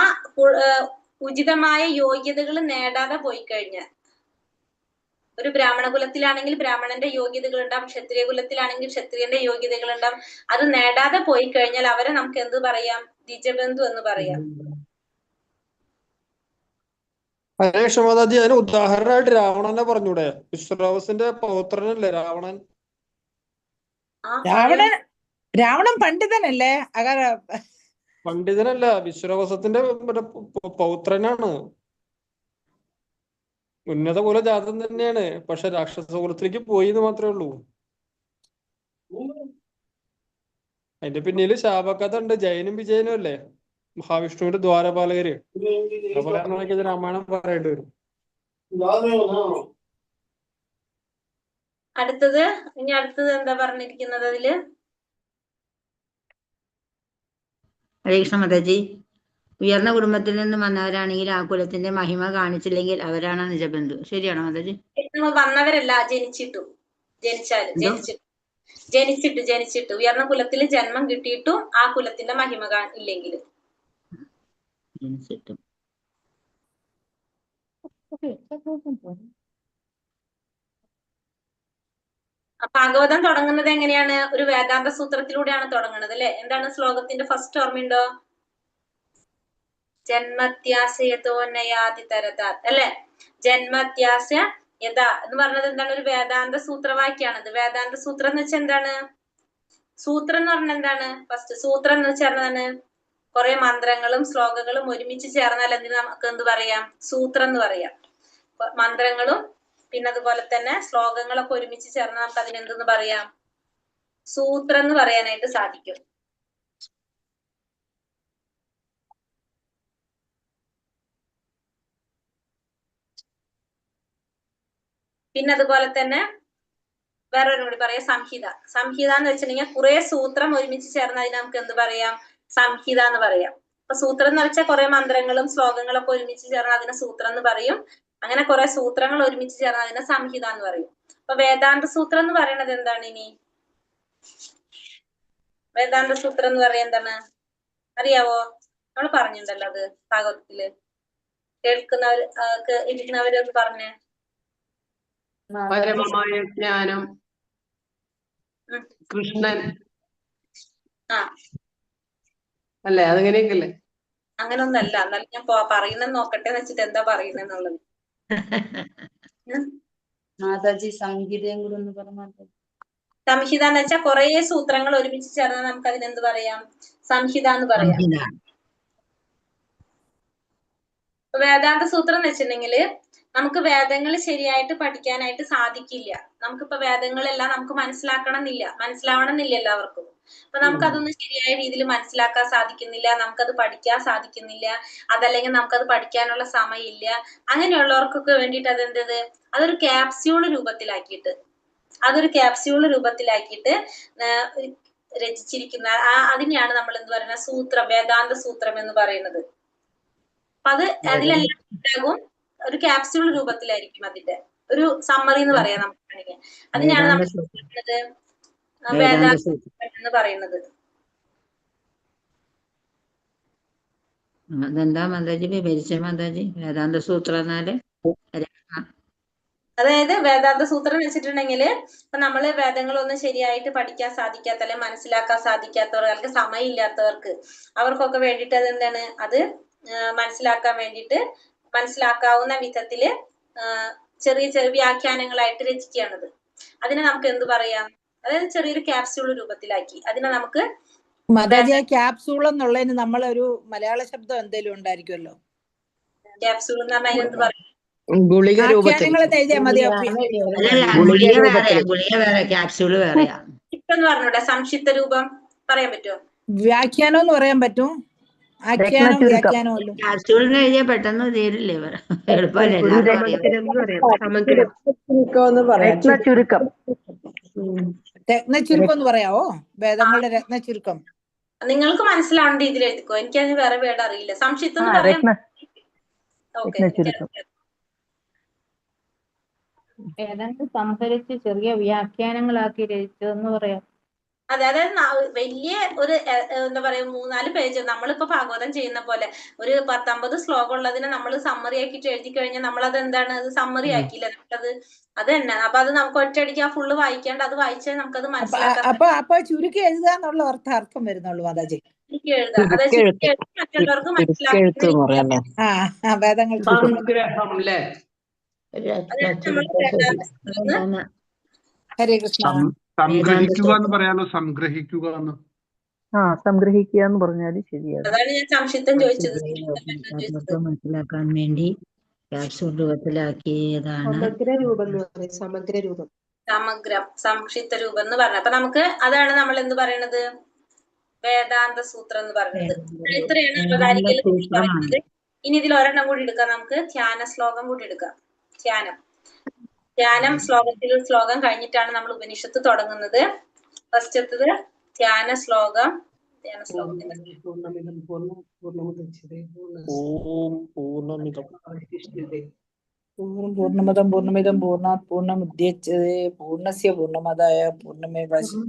ഉചിതമായ യോഗ്യതകൾ നേടാതെ പോയി കഴിഞ്ഞാൽ, ഒരു ബ്രാഹ്മണ കുലത്തിലാണെങ്കിൽ ബ്രാഹ്മണന്റെ യോഗ്യതകൾ ഉണ്ടാവും, ക്ഷത്രിയ കുലത്തിലാണെങ്കിൽ ക്ഷത്രിയന്റെ യോഗ്യതകൾ ഉണ്ടാവും. അത് നേടാതെ പോയി കഴിഞ്ഞാൽ അവരെ നമുക്ക് എന്ത് പറയാം? ദ്വിജബന്ധു എന്ന് പറയാം. ഹരേ കൃഷ്ണ മാതാജി, അതിന് ഉദാഹരണമായിട്ട് രാവണനെ പറഞ്ഞൂടെ? വിശ്വാവസിന്റെ പൗത്രനല്ലേ രാവണൻ? രാവണൻ പണ്ഡിതനല്ലേ? പണ്ഡിതനല്ല, വിശ്വാവസത്തിന്റെ പൗത്രനാണ്. ഉന്നത കുല ജാതം തന്നെയാണ്, പക്ഷെ രാക്ഷസ കുലത്തിലേക്ക് പോയി എന്ന് മാത്രമേ ഉള്ളൂ. അതിന്റെ പിന്നില് ശാപകഥ ഉണ്ട്. ജയനും വിജയനും അല്ലേ മഹാവിഷ്ണുവിന്റെ ദ്വാരപാലകര്. അതുപോലെ രാമായണം പറയേണ്ടി വരും. അടുത്തത് എന്താ പറഞ്ഞിരിക്കുന്നത് അതില്? ഹരേ കൃഷ്ണ മാതാജി, ഉയർന്ന കുടുംബത്തിൽ നിന്നും വന്നവരാണെങ്കിൽ ആ കുലത്തിന്റെ മഹിമ കാണിച്ചില്ലെങ്കിൽ അവരാണ് നിജബന്ധു. ശരിയാണോ മാതാജി? വന്നവരല്ല, ജനിച്ചിട്ട് ഉയർന്ന കുലത്തിൽ ജന്മം കിട്ടിയിട്ടും ആ കുലത്തിന്റെ മഹിമ ഇല്ലെങ്കിൽ. ഭാഗവതം തുടങ്ങുന്നത് എങ്ങനെയാണ്? ഒരു വേദാന്ത സൂത്രത്തിലൂടെയാണ് തുടങ്ങുന്നത് അല്ലെ. എന്താണ് ശ്ലോകത്തിന്റെ ഫസ്റ്റ് ഓർമ്മയുണ്ടോ? ജന്മത്യാസയതോന്നയാതി തരതാത് അല്ലെ? ജന്മത്യാസ യഥ എന്ന് പറഞ്ഞത് എന്താണ്? ഒരു വേദാന്ത സൂത്രവാക്യാണിത്. വേദാന്ത സൂത്രം എന്ന് വെച്ചാൽ എന്താണ്? സൂത്രം എന്ന് പറഞ്ഞാൽ എന്താണ്? ഫസ്റ്റ് സൂത്രം എന്ന് വെച്ചാൽ എന്താണ്? കുറെ മന്ത്രങ്ങളും ശ്ലോകങ്ങളും ഒരുമിച്ച് ചേർന്നാൽ എന്തിനു നമുക്ക് എന്ത് പറയാം? സൂത്രം എന്ന് പറയാം. മന്ത്രങ്ങളും പിന്നെ അതുപോലെ തന്നെ ശ്ലോകങ്ങളൊക്കെ ഒരുമിച്ച് ചേർന്നാൽ നമുക്ക് അതിനെന്തെന്ന് പറയാം? സൂത്രം എന്ന് പറയാനായിട്ട് സാധിക്കും. പിന്നെ അതുപോലെ തന്നെ വേറൊരു കൂടി പറയാം, സംഹിത. സംഹിത എന്ന് വെച്ചിട്ടുണ്ടെങ്കിൽ കുറെ സൂത്രം ഒരുമിച്ച് ചേർന്ന് അതിന് നമുക്ക് എന്ത് പറയാം? സംഹിത എന്ന് പറയാം. അപ്പൊ സൂത്രം എന്ന് വെച്ചാൽ കുറെ മന്ത്രങ്ങളും ശ്ലോകങ്ങളൊക്കെ ഒരുമിച്ച് ചേർന്ന് അതിനെ സൂത്രം എന്ന് പറയും. അങ്ങനെ കുറെ സൂത്രങ്ങൾ ഒരുമിച്ച് ചേർന്ന് അതിനെ സംഹിത എന്ന് പറയും. അപ്പൊ വേദാന്ത സൂത്രം എന്ന് പറയുന്നത് എന്താണ്? ഇനി വേദാന്ത സൂത്രം എന്ന് പറയുന്നത് എന്താണ് അറിയാവോ? നമ്മൾ പറഞ്ഞിട്ടുണ്ടല്ലോ അത് ഭാഗവതത്തില്. കേൾക്കുന്നവർ ഇരിക്കുന്നവരൊന്ന് പറഞ്ഞേ. പരമമായ ജ്ഞാനം, കൃഷ്ണൻ അല്ലേ? അതങ്ങനെയൊക്കെയല്ലേ? അങ്ങനൊന്നല്ല. എന്നാലും ഞാൻ പറയുന്നത് നോക്കട്ടെ എന്ന് വെച്ചിട്ട് എന്താ പറയുന്നെന്നുള്ളത്. മാതാജി സംഗീതയും കൂടെ ഒന്ന് പറഞ്ഞാൽ. സംഹിത എന്ന് വെച്ചാൽ കുറെ സൂത്രങ്ങൾ ഒരുമിച്ച് ചേർന്നാൽ നമുക്ക് അതിനെന്ത് പറയാം? സംഹിത എന്ന് പറയാം. വേദാന്ത സൂത്രം എന്ന് വെച്ചിട്ടുണ്ടെങ്കില് നമുക്ക് വേദങ്ങൾ ശരിയായിട്ട് പഠിക്കാനായിട്ട് സാധിക്കില്ല. നമുക്കിപ്പോ വേദങ്ങളെല്ലാം നമുക്ക് മനസ്സിലാവണം എന്നില്ല എല്ലാവർക്കും. അപ്പൊ നമുക്കതൊന്നും ശരിയായ രീതിയിൽ മനസ്സിലാക്കാൻ സാധിക്കുന്നില്ല, നമുക്കത് പഠിക്കാൻ സാധിക്കുന്നില്ല, അതല്ലെങ്കിൽ നമുക്കത് പഠിക്കാനുള്ള സമയമില്ല. അങ്ങനെയുള്ളവർക്കൊക്കെ വേണ്ടിയിട്ട് അതെന്തത് അതൊരു ക്യാപ്സ്യൂള് രൂപത്തിലാക്കിയിട്ട് രചിച്ചിരിക്കുന്ന അതിനെയാണ് നമ്മൾ എന്ത് പറയുന്നത്? സൂത്രം, വേദാന്ത സൂത്രം എന്ന് പറയുന്നത്. അപ്പൊ അത് അതിലെല്ലാം ഉണ്ടാകും, ഒരു ക്യാപ്സ്യൂൾ രൂപത്തിലായിരിക്കും അതിന്റെ ഒരു സമ്മറി എന്ന് പറയാം നമുക്ക് വേണമെങ്കിൽ. അതിനാണ് നമ്മൾ വേദാന്ത സൂത്രം എന്ന് പറയുന്നത്. അതെന്താ മാതാജി വിവരിച്ച മാതാജി? വേദാന്ത സൂത്രം എന്നാല് അതായത് വേദാന്ത സൂത്രം എന്ന് വെച്ചിട്ടുണ്ടെങ്കിൽ ഇപ്പൊ നമ്മള് വേദങ്ങളൊന്നും ശരിയായിട്ട് പഠിക്കാൻ സാധിക്കാത്ത അല്ലെങ്കിൽ മനസ്സിലാക്കാൻ സാധിക്കാത്തവർ, അല്ലെങ്കിൽ സമയമില്ലാത്തവർക്ക്, അവർക്കൊക്കെ വേണ്ടിയിട്ട് അതെന്താണ് അത് മനസ്സിലാക്കാൻ വേണ്ടിയിട്ട് മനസ്സിലാക്കാവുന്ന വിധത്തില് ചെറിയ ചെറിയ വ്യാഖ്യാനങ്ങളായിട്ട് രചിക്കുകയാണത്. അതിനെ നമുക്ക് എന്ത് പറയാം? അതായത് ചെറിയൊരു ക്യാപ്സ്യൂൾ രൂപത്തിലാക്കി അതിനെ നമുക്ക് മാതാജി ക്യാപ്സൂൾ എന്നുള്ളതിന് നമ്മളൊരു മലയാള ശബ്ദം എന്തെങ്കിലും ഉണ്ടായിരിക്കുമല്ലോ? ക്യാപ്സ്യൂൾ എന്ന് പറഞ്ഞാൽ അതിനെന്ത് പറയും? ഗുളിക രൂപത്തിൽ. എഴുതിയാൽ മതിയോ? ഗുളിക വേറെ, ക്യാപ്സ്യൂള് വേറെയാ. എന്ന് പറഞ്ഞൂടെ? സംക്ഷിപ്ത രൂപം പറയാൻ പറ്റുമോ? വ്യാഖ്യാനം എന്ന് പറയാൻ പറ്റും. ആഖ്യാനം വ്യാഖ്യാനമല്ലോ. ക്യാപ്സ്യൂളിന് എഴുതിയാൽ പെട്ടെന്ന് തീരില്ലേ? എളുപ്പമല്ലേ? രത്നചുരുക്കം എന്ന് പറയാവോ? വേദങ്ങളുടെ രത്നചുരുക്കം. നിങ്ങൾക്ക് മനസ്സിലാവേണ്ട രീതിയിൽ എഴുതിക്കോ. എനിക്കതിന് വേറെ വേർഡ് അറിയില്ല. സംക്ഷിപ്തം എന്ന് പറയാൻ ഏതാണ്ട് സംഭരിച്ച് ചെറിയ വ്യാഖ്യാനങ്ങളാക്കി രചിച്ചതെന്ന് പറയാം. അതെ, അതായത് വലിയ ഒരു എന്താ പറയാ 3-4 പേജ് നമ്മളിപ്പോ ഭാഗവതം ചെയ്യുന്ന പോലെ ഒരു 10-50 ശ്ലോകം ഉള്ളതിനെ നമ്മൾ സമ്മറി ആക്കിയിട്ട് എഴുതി കഴിഞ്ഞാൽ നമ്മളത് എന്താണ്? അത് സമ്മറി ആക്കിയില്ല നമുക്കത്. അത് തന്നെ. അപ്പൊ അത് നമുക്ക് ഒറ്റയടിക്ക് ആ ഫുള്ള് വായിക്കാണ്ട് അത് വായിച്ചാൽ നമുക്കത് മനസ്സിലാക്കാം. അപ്പൊ ചുരുക്കി എഴുതുക എന്നുള്ള അർത്ഥം വരുന്നുള്ളൂ മാതാജി. ചുരുക്കി എഴുതാം. അതായത് ചുരുക്കി എഴുതി മറ്റുള്ളവർക്ക് മനസ്സിലാക്കാൻ വേദങ്ങൾ ഹരേ കൃഷ്ണ. സംഗ്രഹിക്കുക എന്ന് പറയാനോ? സംഗ്രഹിക്കുക എന്ന് സംഗ്രഹിക്കുക എന്ന് പറഞ്ഞാല് ശരിയാണ്. അതാണ് ഞാൻ സംക്ഷിപ്തം ചോദിച്ചത്. മനസ്സിലാക്കാൻ വേണ്ടി ക്യാപ്സ്യൂൾ രൂപത്തിലാക്കിയതാണ് സമഗ്രം, സംക്ഷിപ്ത രൂപം എന്ന് പറഞ്ഞത്. അപ്പൊ നമുക്ക് അതാണ് നമ്മൾ എന്ത് പറയണത്? വേദാന്ത സൂത്രം എന്ന് പറയുന്നത്. ഇത്രയാണ് അവതാരികയിൽ പറയുന്നത്. ഇനി ഇതിൽ ഒരെണ്ണം കൂടി എടുക്കാം. നമുക്ക് ധ്യാന ശ്ലോകം കൂടി എടുക്കാം. ധ്യാനം ശ്ലോകം കഴിഞ്ഞിട്ടാണ് നമ്മൾ ഉപനിഷത്ത് തുടങ്ങുന്നത്. ഫസ്റ്റത്തത് ധ്യാന ശ്ലോകം. പൂർണ്ണമദം പൂർണ്ണമിദം പൂർണ്ണാത് പൂർണ്ണമുദ്യച്യതേ പൂർണ്ണസ്യ പൂർണ്ണമാദായ പൂർണ്ണമേവാവശിഷ്യതേ.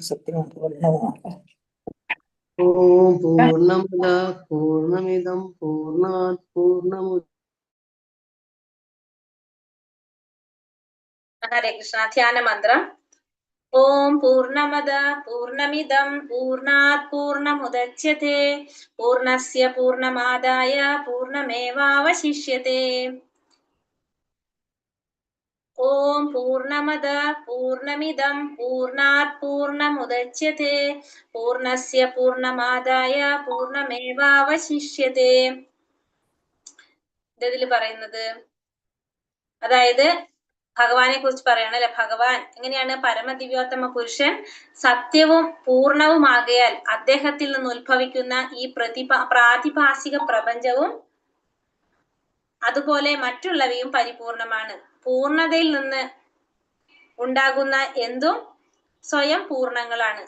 സത്യം പൂർണ്ണമാണ്. ഓം പൂർണ്ണമദ പൂർണ്ണമിദം പൂർണ്ണാത് പൂർണ്ണമുദച്യതേ. ഹരേ കൃഷ്ണ. ധ്യാന മന്ത്രം. ഓം പൂർണ്ണമദ പൂർണ്ണമിദം പൂർണ്ണാത് പൂർണ്ണമുദച്യത്തെ പൂർണ്ണസ്യ പൂർണ്ണമാദായ പൂർണ്ണമേവാവശിഷ്യത്തെ. ഓം പൂർണ്ണമദ പൂർണ്ണമിദം പൂർണ്ണാത് പൂർണ്ണമുദച്യത്തെ പൂർണ്ണസ്യ പൂർണ്ണമാദായ പൂർണ്ണമേവാവശിഷ്യത്തെ. ഇതിൽ പറയുന്നത് അതായത് ഭഗവാനെ കുറിച്ച് പറയണം അല്ലെ. ഭഗവാൻ എങ്ങനെയാണ്? പരമദിവ്യോത്തമ പുരുഷൻ സത്യവും പൂർണ്ണവുമാകയാൽ അദ്ദേഹത്തിൽ നിന്ന് ഉത്ഭവിക്കുന്ന ഈ പ്രാതിഭാസിക പ്രപഞ്ചവും അതുപോലെ മറ്റുള്ളവയും പരിപൂർണമാണ്. പൂർണ്ണതയിൽ നിന്ന് ഉണ്ടാകുന്ന എന്തും സ്വയം പൂർണ്ണങ്ങളാണ്.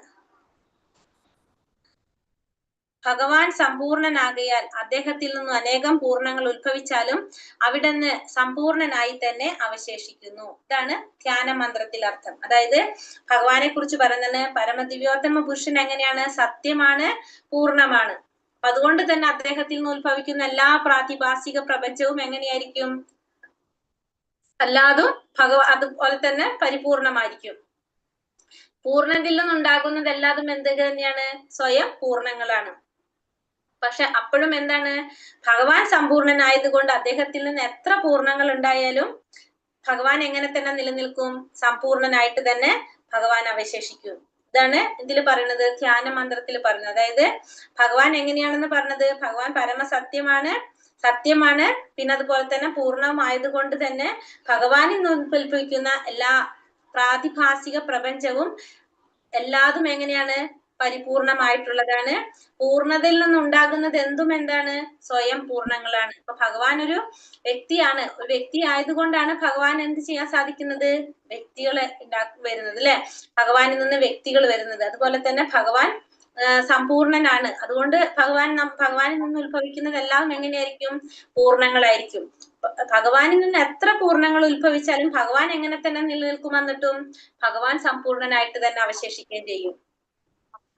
ഭഗവാൻ സമ്പൂർണനാകയാൽ അദ്ദേഹത്തിൽ നിന്നും അനേകം പൂർണ്ണങ്ങൾ ഉത്ഭവിച്ചാലും അവിടുന്ന് സമ്പൂർണനായി തന്നെ അവശേഷിക്കുന്നു. ഇതാണ് ധ്യാന മന്ത്രത്തിൽ അർത്ഥം. അതായത് ഭഗവാനെ കുറിച്ച് പറയുന്നത് പരമദിവ്യോത്തമ പുരുഷൻ എങ്ങനെയാണ്? സത്യമാണ്, പൂർണ്ണമാണ്. അതുകൊണ്ട് തന്നെ അദ്ദേഹത്തിൽ നിന്ന് ഉത്ഭവിക്കുന്ന എല്ലാ പ്രാതിഭാസിക പ്രപഞ്ചവും എങ്ങനെയായിരിക്കും? അല്ലാതും അതുപോലെ തന്നെ പരിപൂർണമായിരിക്കും. പൂർണ്ണതയിൽ നിന്നുണ്ടാകുന്നത് എല്ലാതും എന്ത് തന്നെയാണ്? സ്വയം പൂർണ്ണങ്ങളാണ്. പക്ഷെ അപ്പോഴും എന്താണ്? ഭഗവാൻ സമ്പൂർണനായതുകൊണ്ട് അദ്ദേഹത്തിൽ നിന്ന് എത്ര പൂർണ്ണങ്ങൾ ഉണ്ടായാലും ഭഗവാൻ എങ്ങനെ തന്നെ നിലനിൽക്കും? സമ്പൂർണനായിട്ട് തന്നെ ഭഗവാൻ അവശേഷിക്കും. ഇതാണ് ഇതിൽ പറയുന്നത്, ധ്യാന മന്ത്രത്തിൽ പറയുന്നത്. അതായത് ഭഗവാൻ എങ്ങനെയാണെന്ന് പറഞ്ഞത്? ഭഗവാൻ പരമസത്യമാണ്, സത്യമാണ്, പിന്നെ അതുപോലെ തന്നെ പൂർണ്ണമായതുകൊണ്ട് തന്നെ ഭഗവാനിൽ നിന്ന് ഉത്ഭവിക്കുന്ന എല്ലാ പ്രാതിഭാസിക പ്രപഞ്ചവും എല്ലാതും എങ്ങനെയാണ്? പരിപൂർണമായിട്ടുള്ളതാണ്. പൂർണ്ണതയിൽ നിന്നുണ്ടാകുന്നത് എന്തും എന്താണ്? സ്വയം പൂർണ്ണങ്ങളാണ്. അപ്പൊ ഭഗവാൻ ഒരു വ്യക്തിയാണ്. ഒരു വ്യക്തി ആയതുകൊണ്ടാണ് ഭഗവാൻ എന്ത് ചെയ്യാൻ സാധിക്കുന്നത്? വ്യക്തികളെ വരുന്നത് അല്ലെ. ഭഗവാനിൽ നിന്ന് വ്യക്തികൾ വരുന്നത്. അതുപോലെ തന്നെ ഭഗവാൻ സമ്പൂർണനാണ്. അതുകൊണ്ട് ഭഗവാനിൽ നിന്ന് ഉത്ഭവിക്കുന്നതെല്ലാം എങ്ങനെയായിരിക്കും? പൂർണ്ണങ്ങളായിരിക്കും. ഭഗവാനിൽ നിന്ന് എത്ര പൂർണ്ണങ്ങൾ ഉത്ഭവിച്ചാലും ഭഗവാൻ എങ്ങനെ തന്നെ നിലനിൽക്കും? എന്നിട്ടും ഭഗവാൻ സമ്പൂർണനായിട്ട് തന്നെ അവശേഷിക്കുകയും ചെയ്യും.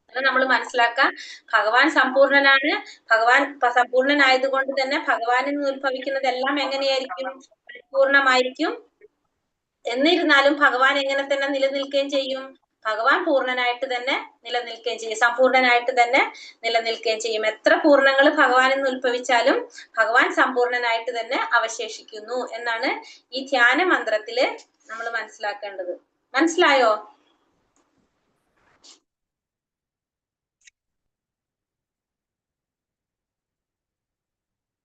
അത് നമ്മൾ മനസ്സിലാക്കാം. ഭഗവാൻ സമ്പൂർണനാണ്. ഭഗവാൻ സമ്പൂർണനായതുകൊണ്ട് തന്നെ ഭഗവാനിൽ നിന്ന് ഉത്ഭവിക്കുന്നതെല്ലാം എങ്ങനെയായിരിക്കും? പരിപൂർണമായിരിക്കും. എന്നിരുന്നാലും ഭഗവാൻ എങ്ങനെ തന്നെ നിലനിൽക്കുകയും ചെയ്യും? ഭഗവാൻ പൂർണ്ണനായിട്ട് തന്നെ നിലനിൽക്കുകയും ചെയ്യും. സമ്പൂർണനായിട്ട് തന്നെ നിലനിൽക്കുകയും ചെയ്യും. എത്ര പൂർണ്ണങ്ങൾ ഭഗവാനിൽ നിന്ന് ഉത്ഭവിച്ചാലും ഭഗവാൻ സമ്പൂർണനായിട്ട് തന്നെ അവശേഷിക്കുന്നു എന്നാണ് ഈ ധ്യാന മന്ത്രത്തില് നമ്മൾ മനസ്സിലാക്കേണ്ടത്. മനസ്സിലായോ?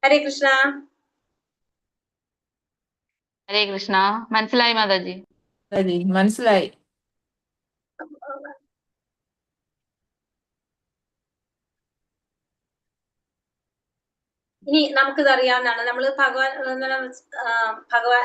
ഹരേ കൃഷ്ണ. ഹരേ കൃഷ്ണ. മനസ്സിലായി മാതാജി? മനസ്സിലായി. ഇനി നമുക്കിത് അറിയാവുന്നതാണ്. നമ്മൾ ഭഗവാൻ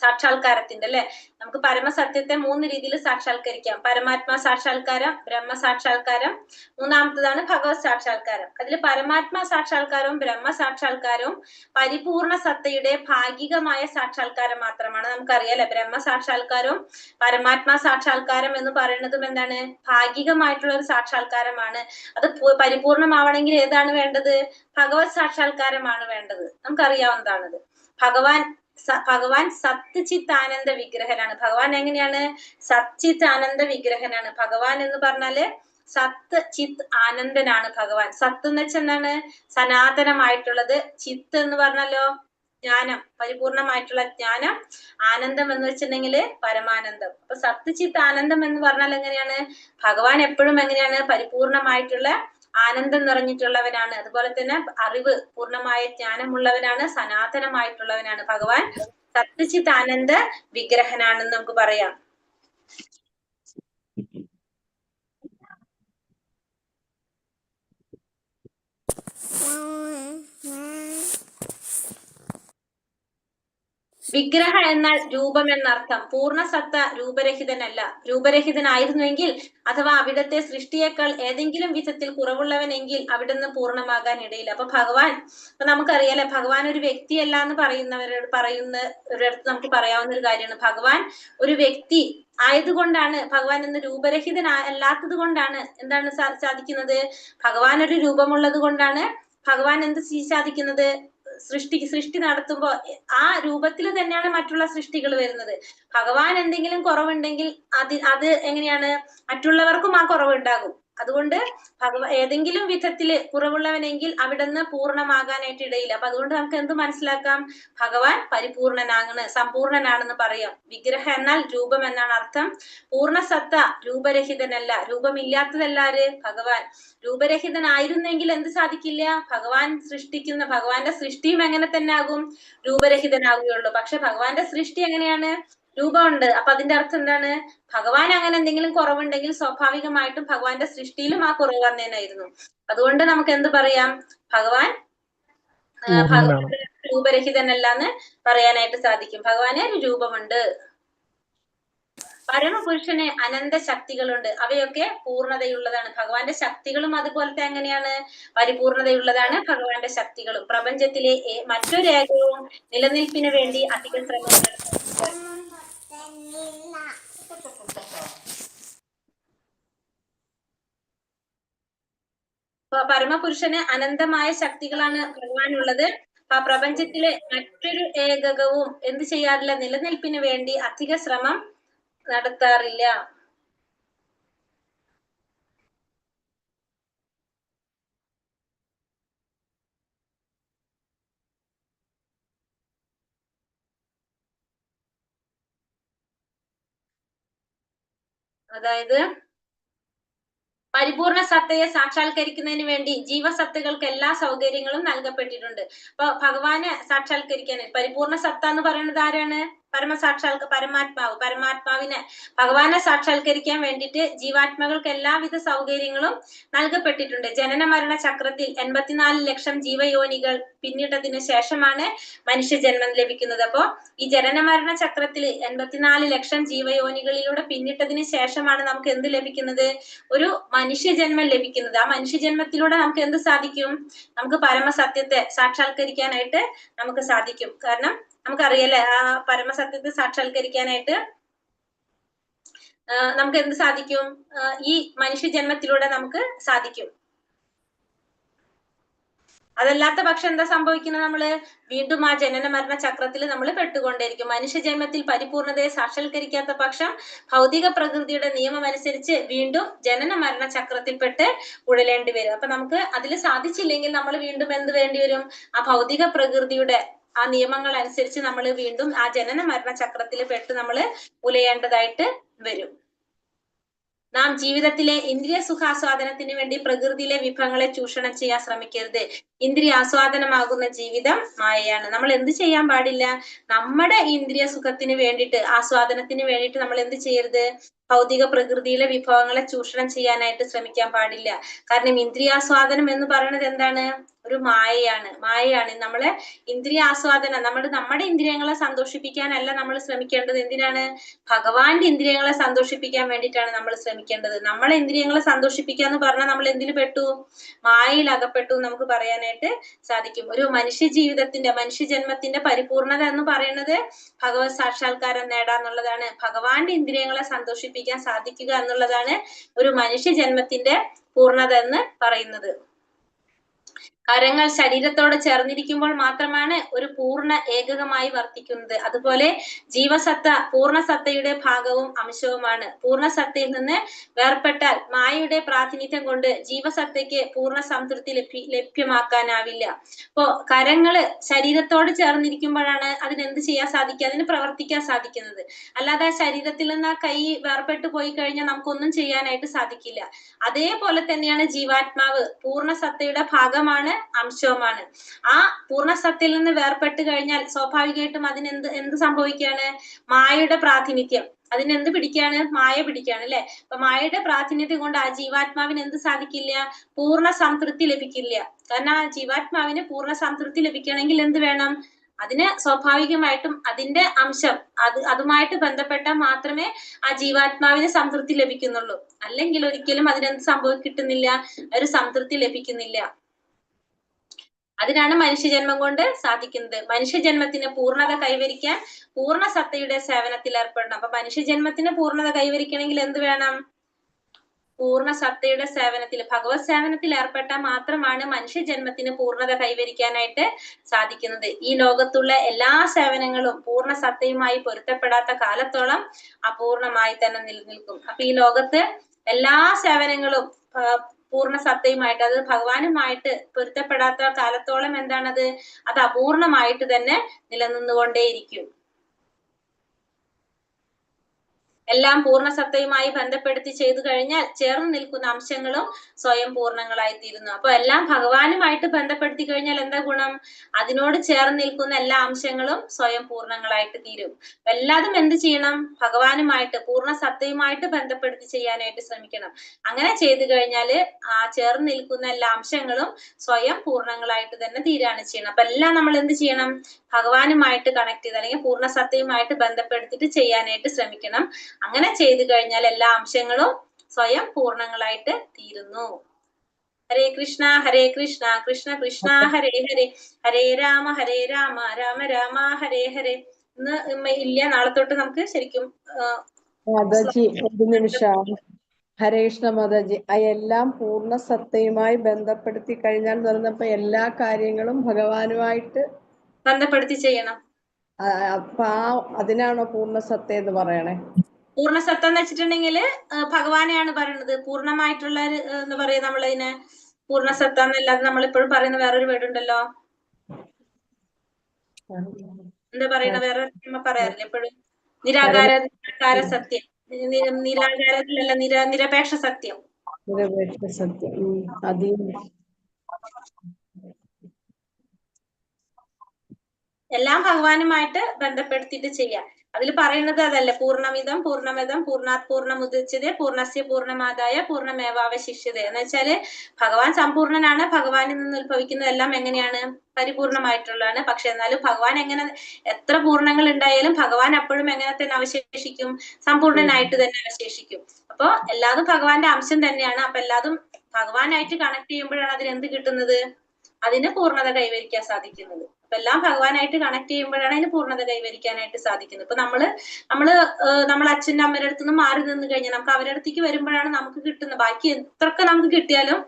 സാക്ഷാത്കാരത്തിന്റെ അല്ലെ, നമുക്ക് പരമസത്യത്തെ 3 രീതിയിൽ സാക്ഷാത്കരിക്കാം. പരമാത്മാ സാക്ഷാത്കാരം, ബ്രഹ്മ സാക്ഷാത്കാരം, മൂന്നാമത്തതാണ് ഭഗവത് സാക്ഷാത്കാരം. അതിൽ പരമാത്മാ സാക്ഷാത്കാരവും ബ്രഹ്മ സാക്ഷാത്കാരവും പരിപൂർണ സത്തയുടെ ഭാഗികമായ സാക്ഷാത്കാരം മാത്രമാണ്. നമുക്കറിയാം അല്ലെ, ബ്രഹ്മ സാക്ഷാത്കാരവും പരമാത്മാ സാക്ഷാത്കാരം എന്ന് പറയുന്നതും എന്താണ്? ഭാഗികമായിട്ടുള്ള ഒരു സാക്ഷാത്കാരമാണ്. അത് പരിപൂർണമാവണമെങ്കിൽ ഏതാണ് വേണ്ടത്? ഭഗവത് സാക്ഷാത്കാരമാണ് വേണ്ടത്. നമുക്കറിയാവുന്നതാണത്. ഭഗവാൻ സത്ചിത് ആനന്ദ വിഗ്രഹനാണ്. ഭഗവാൻ എങ്ങനെയാണ്? സച്ചിത് ആനന്ദ വിഗ്രഹനാണ്. ഭഗവാൻ എന്ന് പറഞ്ഞാല് സത്ത് ചിത്ത് ആനന്ദനാണ് ഭഗവാൻ. സത്ത് എന്ന് വെച്ചാൽ എന്താണ്? സനാതനമായിട്ടുള്ളത്. ചിത്ത് എന്ന് പറഞ്ഞാലോ ജ്ഞാനം, പരിപൂർണമായിട്ടുള്ള ജ്ഞാനം. ആനന്ദം എന്ന് വെച്ചിട്ടുണ്ടെങ്കില് പരമാനന്ദം. അപ്പൊ സത്ത് ചിത്ത് ആനന്ദം എന്ന് പറഞ്ഞാൽ എങ്ങനെയാണ്? ഭഗവാൻ എപ്പോഴും എങ്ങനെയാണ്? പരിപൂർണമായിട്ടുള്ള ആനന്ദം നിറഞ്ഞിട്ടുള്ളവനാണ്. അതുപോലെ തന്നെ അറിവ്, പൂർണ്ണമായ ജ്ഞാനമുള്ളവനാണ്, സനാതനമായിട്ടുള്ളവനാണ്. ഭഗവാൻ സത്യചിത് ആനന്ദ വിഗ്രഹനാണെന്ന് നമുക്ക് പറയാം. വിഗ്രഹ എന്നാൽ രൂപം എന്നർത്ഥം. പൂർണ്ണസത്ത രൂപരഹിതനല്ല. രൂപരഹിതനായിരുന്നുവെങ്കിൽ അഥവാ അവിടുത്തെ സൃഷ്ടിയേക്കാൾ ഏതെങ്കിലും വിധത്തിൽ കുറവുള്ളവനെങ്കിൽ അവിടുന്ന് പൂർണ്ണമാകാൻ ഇടയില്ല. അപ്പൊ ഭഗവാൻ, ഇപ്പൊ നമുക്കറിയാലേ, ഭഗവാൻ ഒരു വ്യക്തിയല്ല എന്ന് പറയുന്നവരടുത്ത് നമുക്ക് പറയാവുന്ന ഒരു കാര്യമാണ്. ഭഗവാൻ ഒരു വ്യക്തി ആയതുകൊണ്ടാണ്, ഭഗവാൻ എന്ന് രൂപരഹിതനല്ലാത്തത് കൊണ്ടാണ് എന്താണ് സാധിക്കുന്നത്? ഭഗവാൻ ഒരു രൂപമുള്ളത് കൊണ്ടാണ് ഭഗവാൻ എന്ത് സാധിക്കുന്നത്? സൃഷ്ടി നടത്തുമ്പോ ആ രൂപത്തിൽ തന്നെയാണ് മറ്റുള്ള സൃഷ്ടികൾ വരുന്നത്. ഭഗവാൻ എന്തെങ്കിലും കുറവുണ്ടെങ്കിൽ അത് എങ്ങനെയാണ്, മറ്റുള്ളവർക്കും ആ കുറവുണ്ടാകും. അതുകൊണ്ട് ഏതെങ്കിലും വിധത്തില് കുറവുള്ളവനെങ്കിൽ അവിടുന്ന് പൂർണ്ണമാകാനായിട്ട് ഇടയില്ല. അപ്പൊ അതുകൊണ്ട് നമുക്ക് എന്ത് മനസ്സിലാക്കാം? ഭഗവാൻ പരിപൂർണനാണ്, സമ്പൂർണനാണെന്ന് പറയാം. വിഗ്രഹം എന്നാൽ രൂപം എന്നാണ് അർത്ഥം. പൂർണ്ണസത്ത രൂപരഹിതനല്ല, രൂപമില്ലാത്തതല്ലാര്? ഭഗവാൻ. രൂപരഹിതനായിരുന്നെങ്കിൽ എന്ത് സാധിക്കില്ല? ഭഗവാന്റെ സൃഷ്ടിയും എങ്ങനെ തന്നെ ആകും? രൂപരഹിതനാകുകയുള്ളൂ. പക്ഷെ ഭഗവാന്റെ സൃഷ്ടി എങ്ങനെയാണ്? രൂപമുണ്ട്. അപ്പൊ അതിന്റെ അർത്ഥം എന്താണ്? ഭഗവാൻ അങ്ങനെ എന്തെങ്കിലും കുറവുണ്ടെങ്കിൽ സ്വാഭാവികമായിട്ടും ഭഗവാന്റെ സൃഷ്ടിയിലും ആ കുറവ് വന്നേനായിരുന്നു. അതുകൊണ്ട് നമുക്ക് എന്ത് പറയാം? ഭഗവാൻ രൂപരഹിതനല്ലാന്ന് പറയാനായിട്ട് സാധിക്കും. ഭഗവാന് ഒരു രൂപമുണ്ട്. പരമപുരുഷന് അനന്ത ശക്തികളുണ്ട്. അവയൊക്കെ പൂർണ്ണതയുള്ളതാണ്. ഭഗവാന്റെ ശക്തികളും അതുപോലത്തെ എങ്ങനെയാണ്? പരിപൂർണതയുള്ളതാണ് ഭഗവാന്റെ ശക്തികളും. പ്രപഞ്ചത്തിലെ മറ്റൊരു ഏകവും നിലനിൽപ്പിന് വേണ്ടി അധിക ശ്രമം പരമപുരുഷന് അനന്തമായ ശക്തികളാണ് ഭഗവാനുള്ളത്. ആ പ്രപഞ്ചത്തിലെ മറ്റൊരു ഏകകവും എന്ത് ചെയ്യാറില്ല? നിലനിൽപ്പിന് വേണ്ടി അധിക ശ്രമം നടത്താറില്ല. അതായത് പരിപൂർണ സത്തയെ സാക്ഷാത്കരിക്കുന്നതിന് വേണ്ടി ജീവസത്തകൾക്ക് എല്ലാ സൗകര്യങ്ങളും നൽകപ്പെട്ടിട്ടുണ്ട്. അപ്പൊ ഭഗവാനെ സാക്ഷാത്കരിക്കാൻ പരിപൂർണ സത്ത എന്ന് പറയുന്നത് ആരാണ്? പരമാത്മാവിനെ ഭഗവാനെ സാക്ഷാത്കരിക്കാൻ വേണ്ടിയിട്ട് ജീവാത്മകൾക്ക് എല്ലാവിധ സൗകര്യങ്ങളും നൽകപ്പെട്ടിട്ടുണ്ട്. ജനന മരണ ചക്രത്തിൽ 84 ലക്ഷം ജീവയോനികൾ പിന്നിട്ടതിന് ശേഷമാണ് മനുഷ്യ ജന്മം ലഭിക്കുന്നത്. അപ്പോ ഈ ജനന മരണ ചക്രത്തിൽ 84 ലക്ഷം ജീവയോനികളിലൂടെ പിന്നിട്ടതിന് ശേഷമാണ് നമുക്ക് എന്ത് ലഭിക്കുന്നത്? ഒരു മനുഷ്യജന്മം ലഭിക്കുന്നത്. ആ മനുഷ്യജന്മത്തിലൂടെ നമുക്ക് എന്ത് സാധിക്കും? നമുക്ക് പരമസത്യത്തെ സാക്ഷാത്കരിക്കാനായിട്ട് നമുക്ക് സാധിക്കും. കാരണം നമുക്കറിയാലേ, ആ പരമസത്യത്തെ സാക്ഷാത്കരിക്കാനായിട്ട് നമുക്ക് എന്ത് സാധിക്കും? ഈ മനുഷ്യജന്മത്തിലൂടെ നമുക്ക് സാധിക്കും. അതല്ലാത്ത പക്ഷം എന്താ സംഭവിക്കുന്നത്? നമ്മള് വീണ്ടും ആ ജനന മരണ ചക്രത്തിൽ നമ്മൾ പെട്ടുകൊണ്ടേയിരിക്കും. മനുഷ്യജന്മത്തിൽ പരിപൂർണതയെ സാക്ഷാത്കരിക്കാത്ത പക്ഷം ഭൗതിക പ്രകൃതിയുടെ നിയമം അനുസരിച്ച് വീണ്ടും ജനന മരണ ചക്രത്തിൽപ്പെട്ട് ഉഴലേണ്ടി വരും. അപ്പൊ നമുക്ക് അതിൽ സാധിച്ചില്ലെങ്കിൽ നമ്മൾ വീണ്ടും എന്ത് വേണ്ടി വരും? ആ ഭൗതിക പ്രകൃതിയുടെ ആ നിയമങ്ങൾ അനുസരിച്ച് നമ്മൾ വീണ്ടും ആ ജനന മരണ ചക്രത്തിൽ പെട്ട് നമ്മൾ ഉലയേണ്ടതായിട്ട് വരും. നാം ജീവിതത്തിലെ ഇന്ദ്രിയ സുഖാസ്വാദനത്തിന് വേണ്ടി പ്രകൃതിയിലെ വിഭവങ്ങളെ ചൂഷണം ചെയ്യാൻ ശ്രമിക്കരുത്. ഇന്ദ്രിയ ആസ്വാദനമാകുന്ന ജീവിതം മായയാണ്. നമ്മൾ എന്ത് ചെയ്യാൻ പാടില്ല? നമ്മുടെ ഇന്ദ്രിയ സുഖത്തിന് വേണ്ടിയിട്ട്, ആസ്വാദനത്തിന് വേണ്ടിയിട്ട് നമ്മൾ എന്ത് ചെയ്യരുത്? ഭൗതിക പ്രകൃതിയിലെ വിഭവങ്ങളെ ചൂഷണം ചെയ്യാനായിട്ട് ശ്രമിക്കാൻ പാടില്ല. കാരണം ഇന്ദ്രിയാസ്വാദനം എന്ന് പറയുന്നത് എന്താണ്? ഒരു മായയാണ്. നമ്മളെ ഇന്ദ്രിയ ആസ്വാദനം, നമ്മുടെ ഇന്ദ്രിയങ്ങളെ സന്തോഷിപ്പിക്കാനല്ല നമ്മൾ ശ്രമിക്കേണ്ടത്. എന്തിനാണ്? ഭഗവാന്റെ ഇന്ദ്രിയങ്ങളെ സന്തോഷിപ്പിക്കാൻ വേണ്ടിയിട്ടാണ് നമ്മൾ ശ്രമിക്കേണ്ടത്. നമ്മളെ ഇന്ദ്രിയങ്ങളെ സന്തോഷിപ്പിക്കാന്ന് പറഞ്ഞാൽ നമ്മൾ എന്തിൽ പെട്ടു? മായയിൽ അകപ്പെട്ടു നമുക്ക് പറയാനായിട്ട് സാധിക്കും. ഒരു മനുഷ്യജന്മത്തിന്റെ പരിപൂർണത എന്ന് പറയുന്നത് ഭഗവത് സാക്ഷാത്കാരം നേടാന്നുള്ളതാണ്. ഭഗവാന്റെ ഇന്ദ്രിയങ്ങളെ സന്തോഷിപ്പിക്കാൻ സാധിക്കുക എന്നുള്ളതാണ് ഒരു മനുഷ്യജന്മത്തിന്റെ പൂർണ്ണത എന്ന് പറയുന്നത്. കരങ്ങൾ ശരീരത്തോട് ചേർന്നിരിക്കുമ്പോൾ മാത്രമാണ് ഒരു പൂർണ്ണ ഏകകമായി വർത്തിക്കുന്നത്. അതുപോലെ ജീവസത്ത പൂർണ്ണസത്തയുടെ ഭാഗവും അംശവുമാണ്. പൂർണ്ണസത്തയിൽ നിന്ന് വേർപെട്ടാൽ മായയുടെ പ്രാതിനിധ്യം കൊണ്ട് ജീവസത്തയ്ക്ക് പൂർണ്ണ സംതൃപ്തി ലഭ്യമാക്കാനാവില്ല. അപ്പോ കരങ്ങള് ശരീരത്തോട് ചേർന്നിരിക്കുമ്പോഴാണ് അതിനെന്ത് ചെയ്യാൻ സാധിക്കുക? അതിന് പ്രവർത്തിക്കാൻ സാധിക്കുന്നത്. അല്ലാതെ ശരീരത്തിൽ നിന്ന് ആ കൈ വേർപെട്ട് പോയി കഴിഞ്ഞാൽ നമുക്കൊന്നും ചെയ്യാനായിട്ട് സാധിക്കില്ല. അതേപോലെ തന്നെയാണ് ജീവാത്മാവ്. പൂർണ്ണസത്തയുടെ ഭാഗമാണ്, അംശവുമാണ്. ആ പൂർണ്ണസത്തയിൽ നിന്ന് വേർപെട്ട് കഴിഞ്ഞാൽ സ്വാഭാവികമായിട്ടും എന്ത് സംഭവിക്കുകയാണ്? മായയുടെ പ്രാതിനിധ്യം അതിനെന്ത് പിടിക്കാണ്? മായ പിടിക്കാണ് അല്ലെ? അപ്പൊ മായയുടെ പ്രാതിനിധ്യം കൊണ്ട് ആ ജീവാത്മാവിന് എന്ത് സാധിക്കില്ല? പൂർണ്ണ സംതൃപ്തി ലഭിക്കില്ല. കാരണം ആ ജീവാത്മാവിന് പൂർണ്ണ സംതൃപ്തി ലഭിക്കണമെങ്കിൽ എന്ത് വേണം? അതിന് സ്വാഭാവികമായിട്ടും അതിന്റെ അംശം അതുമായിട്ട് ബന്ധപ്പെട്ടാൽ മാത്രമേ ആ ജീവാത്മാവിന് സംതൃപ്തി ലഭിക്കുന്നുള്ളൂ. അല്ലെങ്കിൽ ഒരിക്കലും അതിനെന്ത് കിട്ടുന്നില്ല? ഒരു സംതൃപ്തി ലഭിക്കുന്നില്ല. അതിനാണ് മനുഷ്യജന്മം കൊണ്ട് സാധിക്കുന്നത്. മനുഷ്യജന്മത്തിന് പൂർണ്ണത കൈവരിക്കാൻ പൂർണ്ണസത്തയുടെ സേവനത്തിൽ ഏർപ്പെടണം. അപ്പൊ മനുഷ്യജന്മത്തിന് പൂർണ്ണത കൈവരിക്കണമെങ്കിൽ എന്ത് വേണം? പൂർണ്ണ സത്തയുടെ സേവനത്തിൽ, ഭഗവത് സേവനത്തിൽ ഏർപ്പെട്ടാൽ മാത്രമാണ് മനുഷ്യജന്മത്തിന് പൂർണ്ണത കൈവരിക്കാനായിട്ട് സാധിക്കുന്നത്. ഈ ലോകത്തുള്ള എല്ലാ സേവനങ്ങളും പൂർണ്ണ സത്തയുമായി പൊരുത്തപ്പെടാത്ത കാലത്തോളം അപൂർണമായി തന്നെ നിലനിൽക്കും. അപ്പൊ ഈ ലോകത്ത് എല്ലാ സേവനങ്ങളും പൂർണ്ണ സത്തയുമായിട്ട്, അത് ഭഗവാനുമായിട്ട് പൊരുത്തപ്പെടാത്ത കാലത്തോളം എന്താണത്, അത് അപൂർണമായിട്ട് തന്നെ നിലനിന്നുകൊണ്ടേയിരിക്കും. എല്ലാം പൂർണ്ണ സത്തയുമായി ബന്ധപ്പെടുത്തി ചെയ്തു കഴിഞ്ഞാൽ ചേർന്ന് നിൽക്കുന്ന അംശങ്ങളും സ്വയം പൂർണ്ണങ്ങളായി തീരുന്നു. അപ്പൊ എല്ലാം ഭഗവാനുമായിട്ട് ബന്ധപ്പെടുത്തി കഴിഞ്ഞാൽ എന്താ ഗുണം? അതിനോട് ചേർന്ന് നിൽക്കുന്ന എല്ലാ അംശങ്ങളും സ്വയം പൂർണ്ണങ്ങളായിട്ട് തീരും. എല്ലാതും എന്ത് ചെയ്യണം? ഭഗവാനുമായിട്ട് പൂർണ്ണ സത്തയുമായിട്ട് ബന്ധപ്പെടുത്തി ചെയ്യാനായിട്ട് ശ്രമിക്കണം. അങ്ങനെ ചെയ്തു കഴിഞ്ഞാൽ ആ ചേർന്ന് നിൽക്കുന്ന എല്ലാ അംശങ്ങളും സ്വയം പൂർണ്ണങ്ങളായിട്ട് തന്നെ തീരാണ് ചെയ്യണം. അപ്പൊ എല്ലാം നമ്മൾ എന്ത് ചെയ്യണം? ഭഗവാനുമായിട്ട് കണക്ട് ചെയ്ത് അല്ലെങ്കിൽ പൂർണ്ണ സത്തയുമായിട്ട് ബന്ധപ്പെടുത്തിട്ട് ചെയ്യാനായിട്ട് ശ്രമിക്കണം. അങ്ങനെ ചെയ്തു കഴിഞ്ഞാൽ എല്ലാ അംശങ്ങളും സ്വയം പൂർണ്ണങ്ങളായിട്ട് തീരുന്നു. ഹരേ കൃഷ്ണ കൃഷ്ണ കൃഷ്ണ ഹരേ ഹരേ, ഹരേ രാമ രാമ രാമ ഹരേ ഹരേ. ഇന്ന് ഇല്ല, നാളെ തൊട്ട് നമുക്ക് ശരിക്കും മാതാജി ഒരു നിമിഷം. ഹരേ കൃഷ്ണ മാതാജി. എല്ലാം പൂർണ്ണ സത്തയുമായി ബന്ധപ്പെടുത്തി കഴിഞ്ഞാൽ എന്ന് പറഞ്ഞപ്പോ എല്ലാ കാര്യങ്ങളും ഭഗവാനുമായിട്ട് ബന്ധപ്പെടുത്തി ചെയ്യണം. അപ്പൊ അതിനാണോ പൂർണ്ണ സത്ത എന്ന് പറയണേ? പൂർണ്ണസത്ത എന്ന് വെച്ചിട്ടുണ്ടെങ്കിൽ ഭഗവാനെയാണ് പറയുന്നത്. പൂർണ്ണമായിട്ടുള്ള എന്ന് പറയുക നമ്മളതിനെ പൂർണ്ണസത്ത എന്നല്ലാതെ നമ്മളിപ്പോഴും പറയുന്ന വേറൊരു വേർഡ് ഉണ്ടല്ലോ, എന്താ പറയുന്ന വേറെ പറയാറില്ല എപ്പോഴും? നിരാകാര സത്യം, നിരാകാരത്തിലല്ല നിരപേക്ഷ സത്യം. നിരപേക്ഷ സത്യം. എല്ലാം ഭഗവാനുമായിട്ട് ബന്ധപ്പെടുത്തിയിട്ട് ചെയ്യാം. അതിൽ പറയുന്നത് അതല്ലേ, പൂർണ്ണമിതം പൂർണ്ണമിതം പൂർണ്ണാത് പൂർണ്ണമുദച്യതേ പൂർണ്ണസ്യ പൂർണ്ണമാദായ പൂർണ്ണമേവാവശിഷ്യതേ എന്ന് വെച്ചാല് ഭഗവാൻ സമ്പൂർണ്ണനാണ്. ഭഗവാനിൽ നിന്ന് ഉത്ഭവിക്കുന്നതെല്ലാം എങ്ങനെയാണ്? പരിപൂർണമായിട്ടുള്ളതാണ്. പക്ഷെ എന്നാലും ഭഗവാൻ എങ്ങനെ എത്ര പൂർണ്ണങ്ങൾ ഉണ്ടായാലും ഭഗവാൻ അപ്പോഴും എങ്ങനെ തന്നെ അവശേഷിക്കും? സമ്പൂർണ്ണനായിട്ട് തന്നെ അവശേഷിക്കും. അപ്പൊ എല്ലാതും ഭഗവാന്റെ അംശം തന്നെയാണ്. അപ്പൊ എല്ലാതും ഭഗവാനായിട്ട് കണക്ട് ചെയ്യുമ്പോഴാണ് അതിന് എന്ത് കിട്ടുന്നത്? അതിന് പൂർണ്ണത കൈവരിക്കാൻ സാധിക്കുന്നത്. അപ്പൊ എല്ലാം ഭഗവാനായിട്ട് കണക്ട് ചെയ്യുമ്പോഴാണ് അതിന് പൂർണ്ണത കൈവരിക്കാനായിട്ട് സാധിക്കുന്നത്. ഇപ്പൊ നമ്മള് അച്ഛൻ്റെ അമ്മയുടെ അടുത്ത് നിന്ന് മാറി നിന്ന് കഴിഞ്ഞാൽ നമുക്ക് അവരുടെ അടുത്തേക്ക് വരുമ്പോഴാണ് നമുക്ക് കിട്ടുന്നത്. ബാക്കി എത്രയൊക്കെ നമുക്ക് കിട്ടിയാലും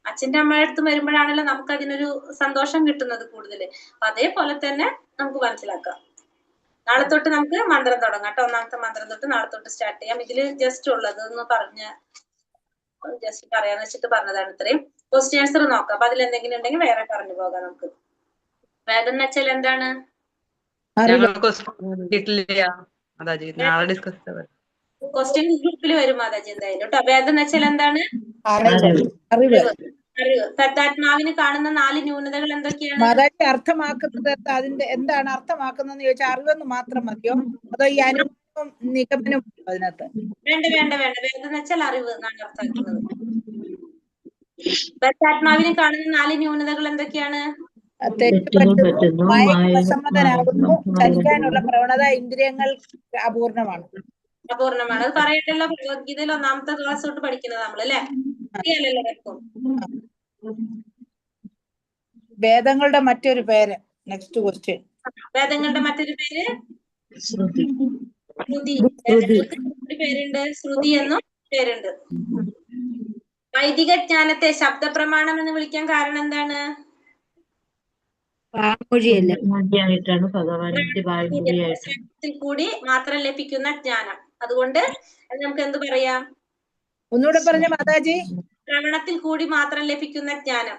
അച്ഛൻ്റെ അമ്മയുടെ അടുത്ത് വരുമ്പോഴാണല്ലോ നമുക്ക് അതിനൊരു സന്തോഷം കിട്ടുന്നത് കൂടുതൽ. അപ്പൊ അതേപോലെ തന്നെ നമുക്ക് മനസ്സിലാക്കാം. നാളെ തൊട്ട് നമുക്ക് മന്ത്രം തുടങ്ങാം കേട്ടോ. ഒന്നാമത്തെ മന്ത്രം തൊട്ട് നാളെ തൊട്ട് സ്റ്റാർട്ട് ചെയ്യാം. ഇതില് ജസ്റ്റ് ഉള്ളത് ഒന്ന് ജസ്റ്റ് പറയാന്ന് വെച്ചിട്ട് പറഞ്ഞതാണ്. ഇത്രയും ക്വസ്റ്റ്യൻ ആൻസർ നോക്കാം. അപ്പൊ അതിൽ എന്തെങ്കിലും ഉണ്ടെങ്കിൽ വേറെ പറഞ്ഞു പോകാം നമുക്ക്. വേദം എന്ന് വെച്ചാൽ എന്താണ്? ക്വസ്റ്റ്യൻ ഗ്രൂപ്പിൽ വരും മാതാജി എന്തായാലും കേട്ടോ. വേദം എന്ന് വെച്ചാൽ എന്താണ്? അറിവ്. തത്താത്മാവിന് കാണുന്ന 4 ന്യൂനതകൾ എന്തൊക്കെയാണ് മാതാജി? അർത്ഥമാക്കുന്നത് അതിന്റെ എന്താണ് അർത്ഥമാക്കുന്നതെന്ന് ചോദിച്ചാൽ അറിവെന്ന് മാത്രം മതിയോ, അതോ ഈ അനുഭവം നിഗമനം അതിനകത്ത്? വേണ്ട. വേദം എന്ന് വെച്ചാൽ അറിവ് എന്നാണ് അർത്ഥമാക്കുന്നത്. തത്താത്മാവിന് കാണുന്ന 4 ന്യൂനതകൾ എന്തൊക്കെയാണ്? തെറ്റുപറ്റുന്നു, മയക്കുവശമതനാകുന്നു, ചലിക്കാനുള്ള പ്രവണത, ഇന്ദ്രിയങ്ങൾ അപൂർണമാണ്. അത് പറയട്ടല്ലോ. ഭഗവത്ഗീതയിൽ 1ാമത്തെ ക്ലാസ് തൊട്ട് പഠിക്കുന്നത് നമ്മൾ അല്ലേ? അറിയാലോ. വേദങ്ങളുടെ മറ്റൊരു പേര്. Next question. വേദങ്ങളുടെ മറ്റൊരു പേര് ശ്രുതി. പേരുണ്ട്, ശ്രുതി എന്നും പേരുണ്ട്. വൈദിക ജ്ഞാനത്തെ ശബ്ദപ്രമാണം എന്ന് വിളിക്കാൻ കാരണം എന്താണ്? ശബ്ദത്തിൽ കൂടി മാത്രം ലഭിക്കുന്ന ജ്ഞാനം. അതുകൊണ്ട് നമുക്ക് എന്ത് പറയാം? ഒന്നുകൂടെ പറഞ്ഞ മാതാജി. ശ്രവണത്തിൽ കൂടി മാത്രം ലഭിക്കുന്ന ജ്ഞാനം.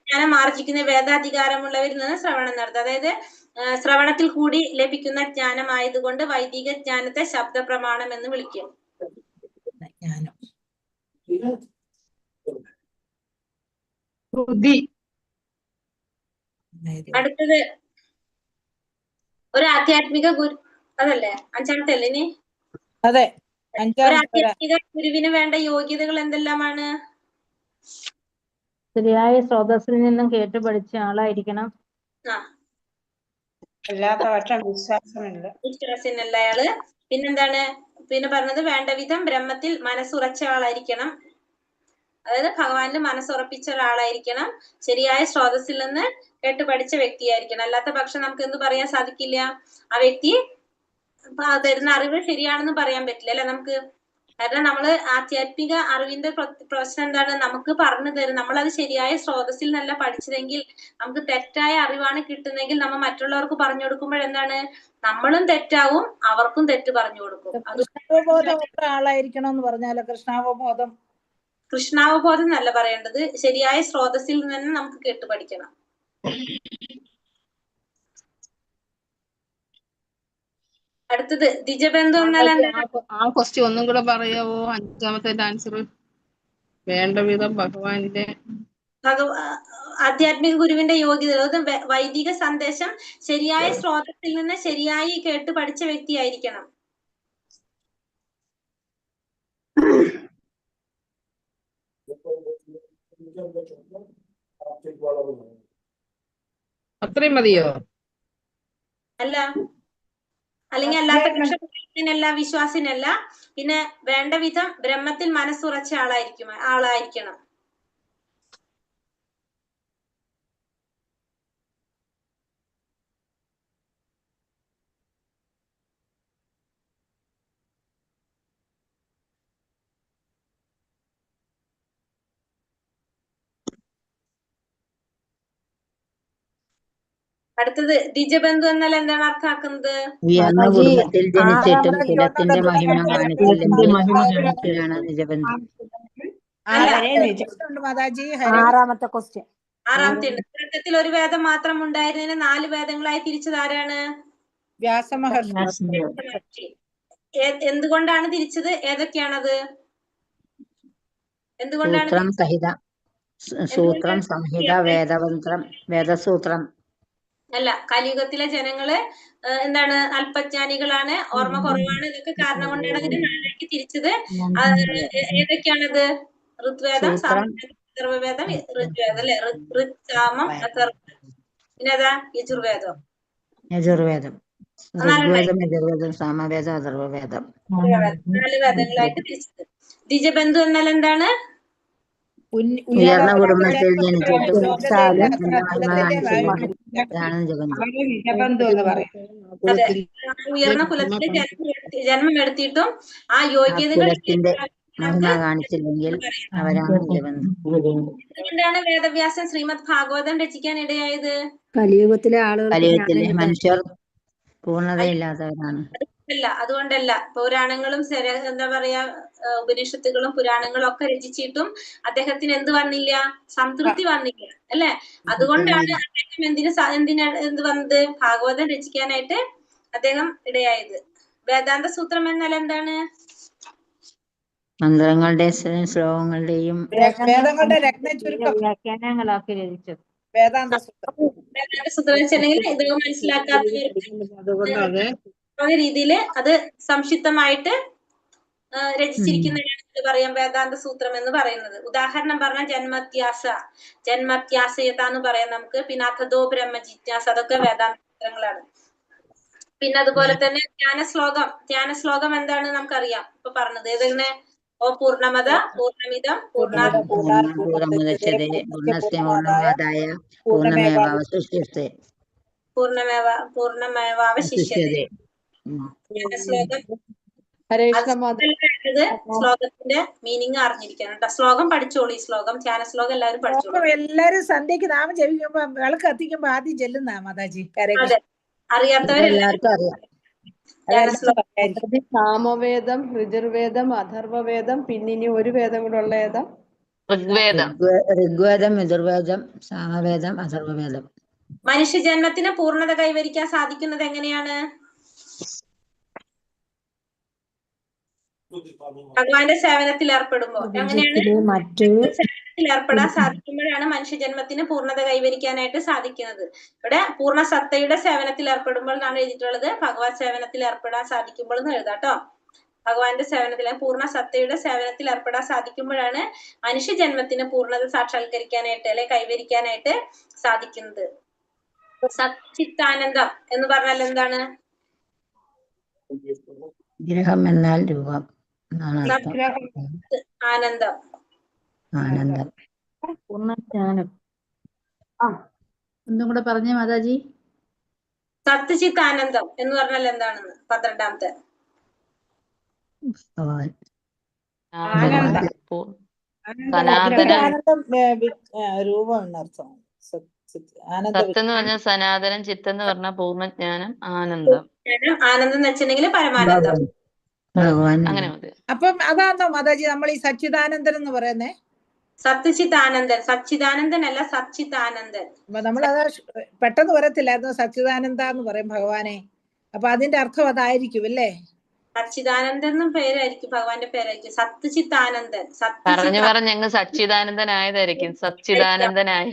ജ്ഞാനം ആർജിക്കുന്ന വേദാധികാരമുള്ളവരിൽ നിന്ന് ശ്രവണം നടത്തുക. അതായത് ശ്രവണത്തിൽ കൂടി ലഭിക്കുന്ന ജ്ഞാനം ആയതുകൊണ്ട് വൈദിക ജ്ഞാനത്തെ ശബ്ദപ്രമാണം എന്ന് വിളിക്കും. അടുത്തത് ഒരു ആധ്യാത്മിക ഗുരു, അതല്ലേ 5ാമത്തെ അല്ലേ ഇനി? അതെ. ഒരു ആധ്യാത്മിക ഗുരുവിന് വേണ്ട യോഗ്യതകൾ എന്തെല്ലാമാണ്? ശരിയായ സ്രോതസ്സിൽ നിന്നും കേട്ട് പഠിച്ച ആളായിരിക്കണം. വിശ്വാസമില്ല അയാള്. പിന്നെന്താണ്? പിന്നെ പറഞ്ഞത് വേണ്ട വിധം ബ്രഹ്മത്തിൽ മനസ്സുറച്ച ആളായിരിക്കണം. അതായത് ഭഗവാനിൽ മനസ്സുറപ്പിച്ച ഒരാളായിരിക്കണം. ശരിയായ സ്രോതസ്സിൽ നിന്ന് കേട്ട് പഠിച്ച വ്യക്തിയായിരിക്കണം. അല്ലാത്ത പക്ഷം നമുക്ക് എന്ത് പറയാൻ സാധിക്കില്ല? ആ വ്യക്തി തരുന്ന അറിവ് ശരിയാണെന്ന് പറയാൻ പറ്റില്ല അല്ലെ നമുക്ക്. കാരണം നമ്മള് ആധ്യാത്മിക അറിവിന്റെ പ്രശ്നം എന്താണ്, നമുക്ക് പറഞ്ഞു തരും, നമ്മളത് ശരിയായ സ്രോതസ്സിൽ നല്ല പഠിച്ചതെങ്കിൽ നമുക്ക് തെറ്റായ അറിവാണ് കിട്ടുന്നതെങ്കിൽ നമ്മൾ മറ്റുള്ളവർക്ക് പറഞ്ഞു കൊടുക്കുമ്പോൾ എന്താണ്, നമ്മളും തെറ്റാവും അവർക്കും തെറ്റ് പറഞ്ഞു കൊടുക്കും. അത് കൃഷ്ണാവബോധം ഉള്ള ആളായിരിക്കണം എന്ന് പറഞ്ഞാലോ? കൃഷ്ണാവബോധം എന്നല്ല പറയേണ്ടത്, ശരിയായ സ്രോതസ്സിൽ നിന്ന് തന്നെ നമുക്ക് കേട്ട് പഠിക്കണം. അടുത്തത് ദ്വിജബന്ധു എന്നാൽ ആ ക്വസ്റ്റ്യൻ ഒന്നും കൂടെ പറയാവോ? അഞ്ചാമത്തെ ആൻസർ. വേണ്ട വിധം ഭഗവാന്റെ ആധ്യാത്മിക ഗുരുവിന്റെ യോഗ്യത, വൈദിക സന്ദേശം ശരിയായ സ്രോതസ്സിൽ നിന്ന് ശരിയായി കേട്ട് പഠിച്ച വ്യക്തിയായിരിക്കണം. അത്രയും മതിയോ? അല്ല, അല്ലെങ്കിൽ അല്ലാത്ത പക്ഷത്തിനല്ല, വിശ്വാസിനല്ല. പിന്നെ വേണ്ട വിധം ബ്രഹ്മത്തിൽ മനസ്സുറച്ച ആളായിരിക്കണം. അടുത്തത് ദ്വിജബന്ധു എന്നാൽ എന്താണ് അർത്ഥമാക്കുന്നത്? ഉയർന്ന കുടുംബത്തിൽ ജനിച്ചിട്ടും കുലത്തിന്റെ മഹിമ കാണിച്ചില്ലെങ്കിൽ അവരാണ് നിജബന്ധു. ആറാമത്തെ ക്വസ്റ്റ്യൻ. ആറാമത്തെ ഉണ്ട്. തുടക്കത്തിൽ ഒരു വേദം മാത്രം ഉണ്ടായിരുന്നതിന് 4 വേദങ്ങളായി തിരിച്ചത് ആരാണ്? വ്യാസമഹർഷി. എന്തുകൊണ്ടാണ് തിരിച്ചത്? ഏതൊക്കെയാണത്? എന്തുകൊണ്ടാണ്? സൂത്രം, സംഹിത, വേദമന്ത്രം, വേദസൂത്രം. അല്ല, കലിയുഗത്തിലെ ജനങ്ങള് എന്താണ്, അല്പജ്ഞാനികളാണ്, ഓർമ്മ കുറവാണ്, ഇതൊക്കെ കാരണം കൊണ്ടാണ് അതിന് 4ആക്കി തിരിച്ചത്. ഏതൊക്കെയാണത്? ഋഗ്വേദം, സാമവേദം, അഥർവവേദം, ഋഗ്വേദം അല്ലെ, ഋഗ്, സാമം, അഥർവ, പിന്നെതാ യജുർവേദം. ഋഗ്വേദം, യജുർവേദം, സാമവേദം, അഥർവവേദം. 4 വേദങ്ങളായിട്ട് തിരിച്ചത്. ദ്വിജബന്ധു എന്നാൽ എന്താണ്? ഉയർന്ന കുടുംബത്തിൽ ജനിച്ചിട്ടും ഇതാണ് നിജബന്ധു. അതെ, ഉയർന്ന കുലത്തിൽ ജന്മം എടുത്തിട്ടും ആ യോഗ്യതകൾ മഹിമ കാണിച്ചില്ലെങ്കിൽ അവരാണ് നിജബന്ധു. എന്തുകൊണ്ടാണ് വേദവ്യാസൻ ശ്രീമദ് ഭാഗവതം രചിക്കാൻ ഇടയായത്? കലിയുഗത്തിലെ മനുഷ്യർ പൂർണ്ണതയില്ലാത്തവരാണ്. അതുകൊണ്ടല്ല. പുരാണങ്ങളും എന്താ പറയാ, ഉപനിഷത്തുകളും പുരാണങ്ങളും ഒക്കെ രചിച്ചിട്ടും അദ്ദേഹത്തിന് എന്ത് വന്നില്ല? സംതൃപ്തി വന്നില്ല അല്ലെ? അതുകൊണ്ടാണ് അദ്ദേഹം എന്ത് വന്നത്? ഭാഗവതം രചിക്കാനായിട്ട് അദ്ദേഹം ഇടയായത്. വേദാന്ത സൂത്രം എന്നാൽ എന്താണ്? മന്ത്രങ്ങളുടെയും ശ്ലോകങ്ങളുടെയും വ്യാഖ്യാനങ്ങളാക്കി രചിച്ചത് വേദാന്ത സൂത്രം വെച്ചിട്ടുണ്ടെങ്കിൽ ഇത് മനസ്സിലാക്കാത്ത രീതിയിൽ അത് സംക്ഷിപ്തമായിട്ട് രചിച്ചിരിക്കുന്നതാണ് എന്ത് പറയാം, വേദാന്ത സൂത്രം എന്ന് പറയുന്നത്. ഉദാഹരണം പറഞ്ഞാൽ ജന്മത്യാസയത എന്ന് പറയാം നമുക്ക്. പിന്നെ അഥതോ ബ്രഹ്മ ജിജ്ഞാസ, അതൊക്കെ വേദാന്ത സൂത്രങ്ങളാണ്. പിന്നെ അതുപോലെ തന്നെ ധ്യാനശ്ലോകം എന്താണ് നമുക്കറിയാം. ഇപ്പൊ പറഞ്ഞത് ഏതെങ്ങനെ? ഓ പൂർണ്ണമത പൂർണ്ണമിതം പൂർണ്ണമുദച്യതേ പൂർണ്ണസ്യ പൂർണ്ണമേവാവശിഷ്യത്തെ പൂർണ്ണമേവാവശിഷ്യതേ. ശ്ലോകത്തിന്റെ മീനിങ് അറിഞ്ഞിരിക്കണം കേട്ടോ. ശ്ലോകം പഠിച്ചോളൂ. ഈ ശ്ലോകം, ധ്യാനശ്ലോകം എല്ലാവരും പഠിച്ചോളൂ. എല്ലാരും സന്ധ്യക്ക് നാമം ജപിക്കുമ്പോ വിളക്ക് കത്തിക്കുമ്പോ ആദ്യം ചെല്ലുന്ന മാതാജി. അതെ, അറിയാത്തവരെല്ലാവർക്കും അറിയാം. സാമവേദം, ഋജുർവേദം, അഥർവവേദം, പിന്നിനി ഒരു വേദം കൂടെ ഉള്ള ഏതാ? ഋഗ്വേദം, യജുർവേദം, സാമവേദം, അഥർവവേദം. മനുഷ്യജന്മത്തിന് പൂർണ്ണത കൈവരിക്കാൻ സാധിക്കുന്നത് എങ്ങനെയാണ്? ഭഗവാന്റെ സേവനത്തിൽ ഏർപ്പെടുമ്പോൾ. എങ്ങനെയാണ്? സേവനത്തിൽ ഏർപ്പെടാൻ സാധിക്കുമ്പോഴാണ് മനുഷ്യജന്മത്തിന് പൂർണ്ണത കൈവരിക്കാനായിട്ട് സാധിക്കുന്നത്. ഇവിടെ പൂർണ്ണ സത്തയുടെ സേവനത്തിൽ ഏർപ്പെടുമ്പോൾ എന്നാണ് എഴുതിയിട്ടുള്ളത്. ഭഗവാൻ സേവനത്തിൽ ഏർപ്പെടാൻ സാധിക്കുമ്പോൾ എന്ന് എഴുതാട്ടോ. ഭഗവാന്റെ സേവനത്തിൽ, പൂർണ്ണ സത്തയുടെ സേവനത്തിൽ ഏർപ്പെടാൻ സാധിക്കുമ്പോഴാണ് മനുഷ്യജന്മത്തിന് പൂർണ്ണത സാക്ഷാത്കരിക്കാനായിട്ട് അല്ലെ കൈവരിക്കാനായിട്ട് സാധിക്കുന്നത്. സച്ചിത്താനന്ദം എന്ന് പറഞ്ഞാൽ എന്താണ്? ഗ്രഹം എന്നാൽ രൂപം. ആനന്ദം. പൂർണ്ണജ്ഞാനം. ഒന്നും കൂടെ പറഞ്ഞേ മാതാജി. സത്യചിത്ത് ആനന്ദം എന്ന് പറഞ്ഞാൽ എന്താണെന്ന് 12ാമത്തെ ആനന്ദം സനാതന ആനന്ദം രൂപം എന്നർത്ഥം. ആനന്ദ സത്ത് എന്ന് പറഞ്ഞാൽ സനാതനം, ചിത്ത് എന്ന് പറഞ്ഞാൽ പൂർണ്ണജ്ഞാനം, ആനന്ദം. ആനന്ദം എന്ന് വെച്ചിട്ടുണ്ടെങ്കിൽ പരമാനന്ദം. അങ്ങനെ മതി. അപ്പം അതാണോ മാതാജി നമ്മൾ ഈ സച്ചിദാനന്ദൻ എന്ന് പറയുന്നേ? സത്യചിത്താനന്ദൻ, സച്ചിദാനന്ദൻ അല്ല, സച്ചിദാനന്ദൻ. അപ്പൊ നമ്മളത് പെട്ടെന്ന് വരത്തില്ലായിരുന്നു സച്ചിദാനന്ദ എന്ന് പറയും ഭഗവാനെ. അപ്പൊ അതിന്റെ അർത്ഥം അതായിരിക്കും അല്ലേ? സച്ചിദാനന്ദൻ എന്നും പേരായിരിക്കും, ഭഗവാന്റെ പേരായിരിക്കും. സത്യചിത്താനന്ദൻ, പറഞ്ഞു ഞങ്ങൾ സച്ചിദാനന്ദനായതായിരിക്കും. സച്ചിദാനന്ദനായ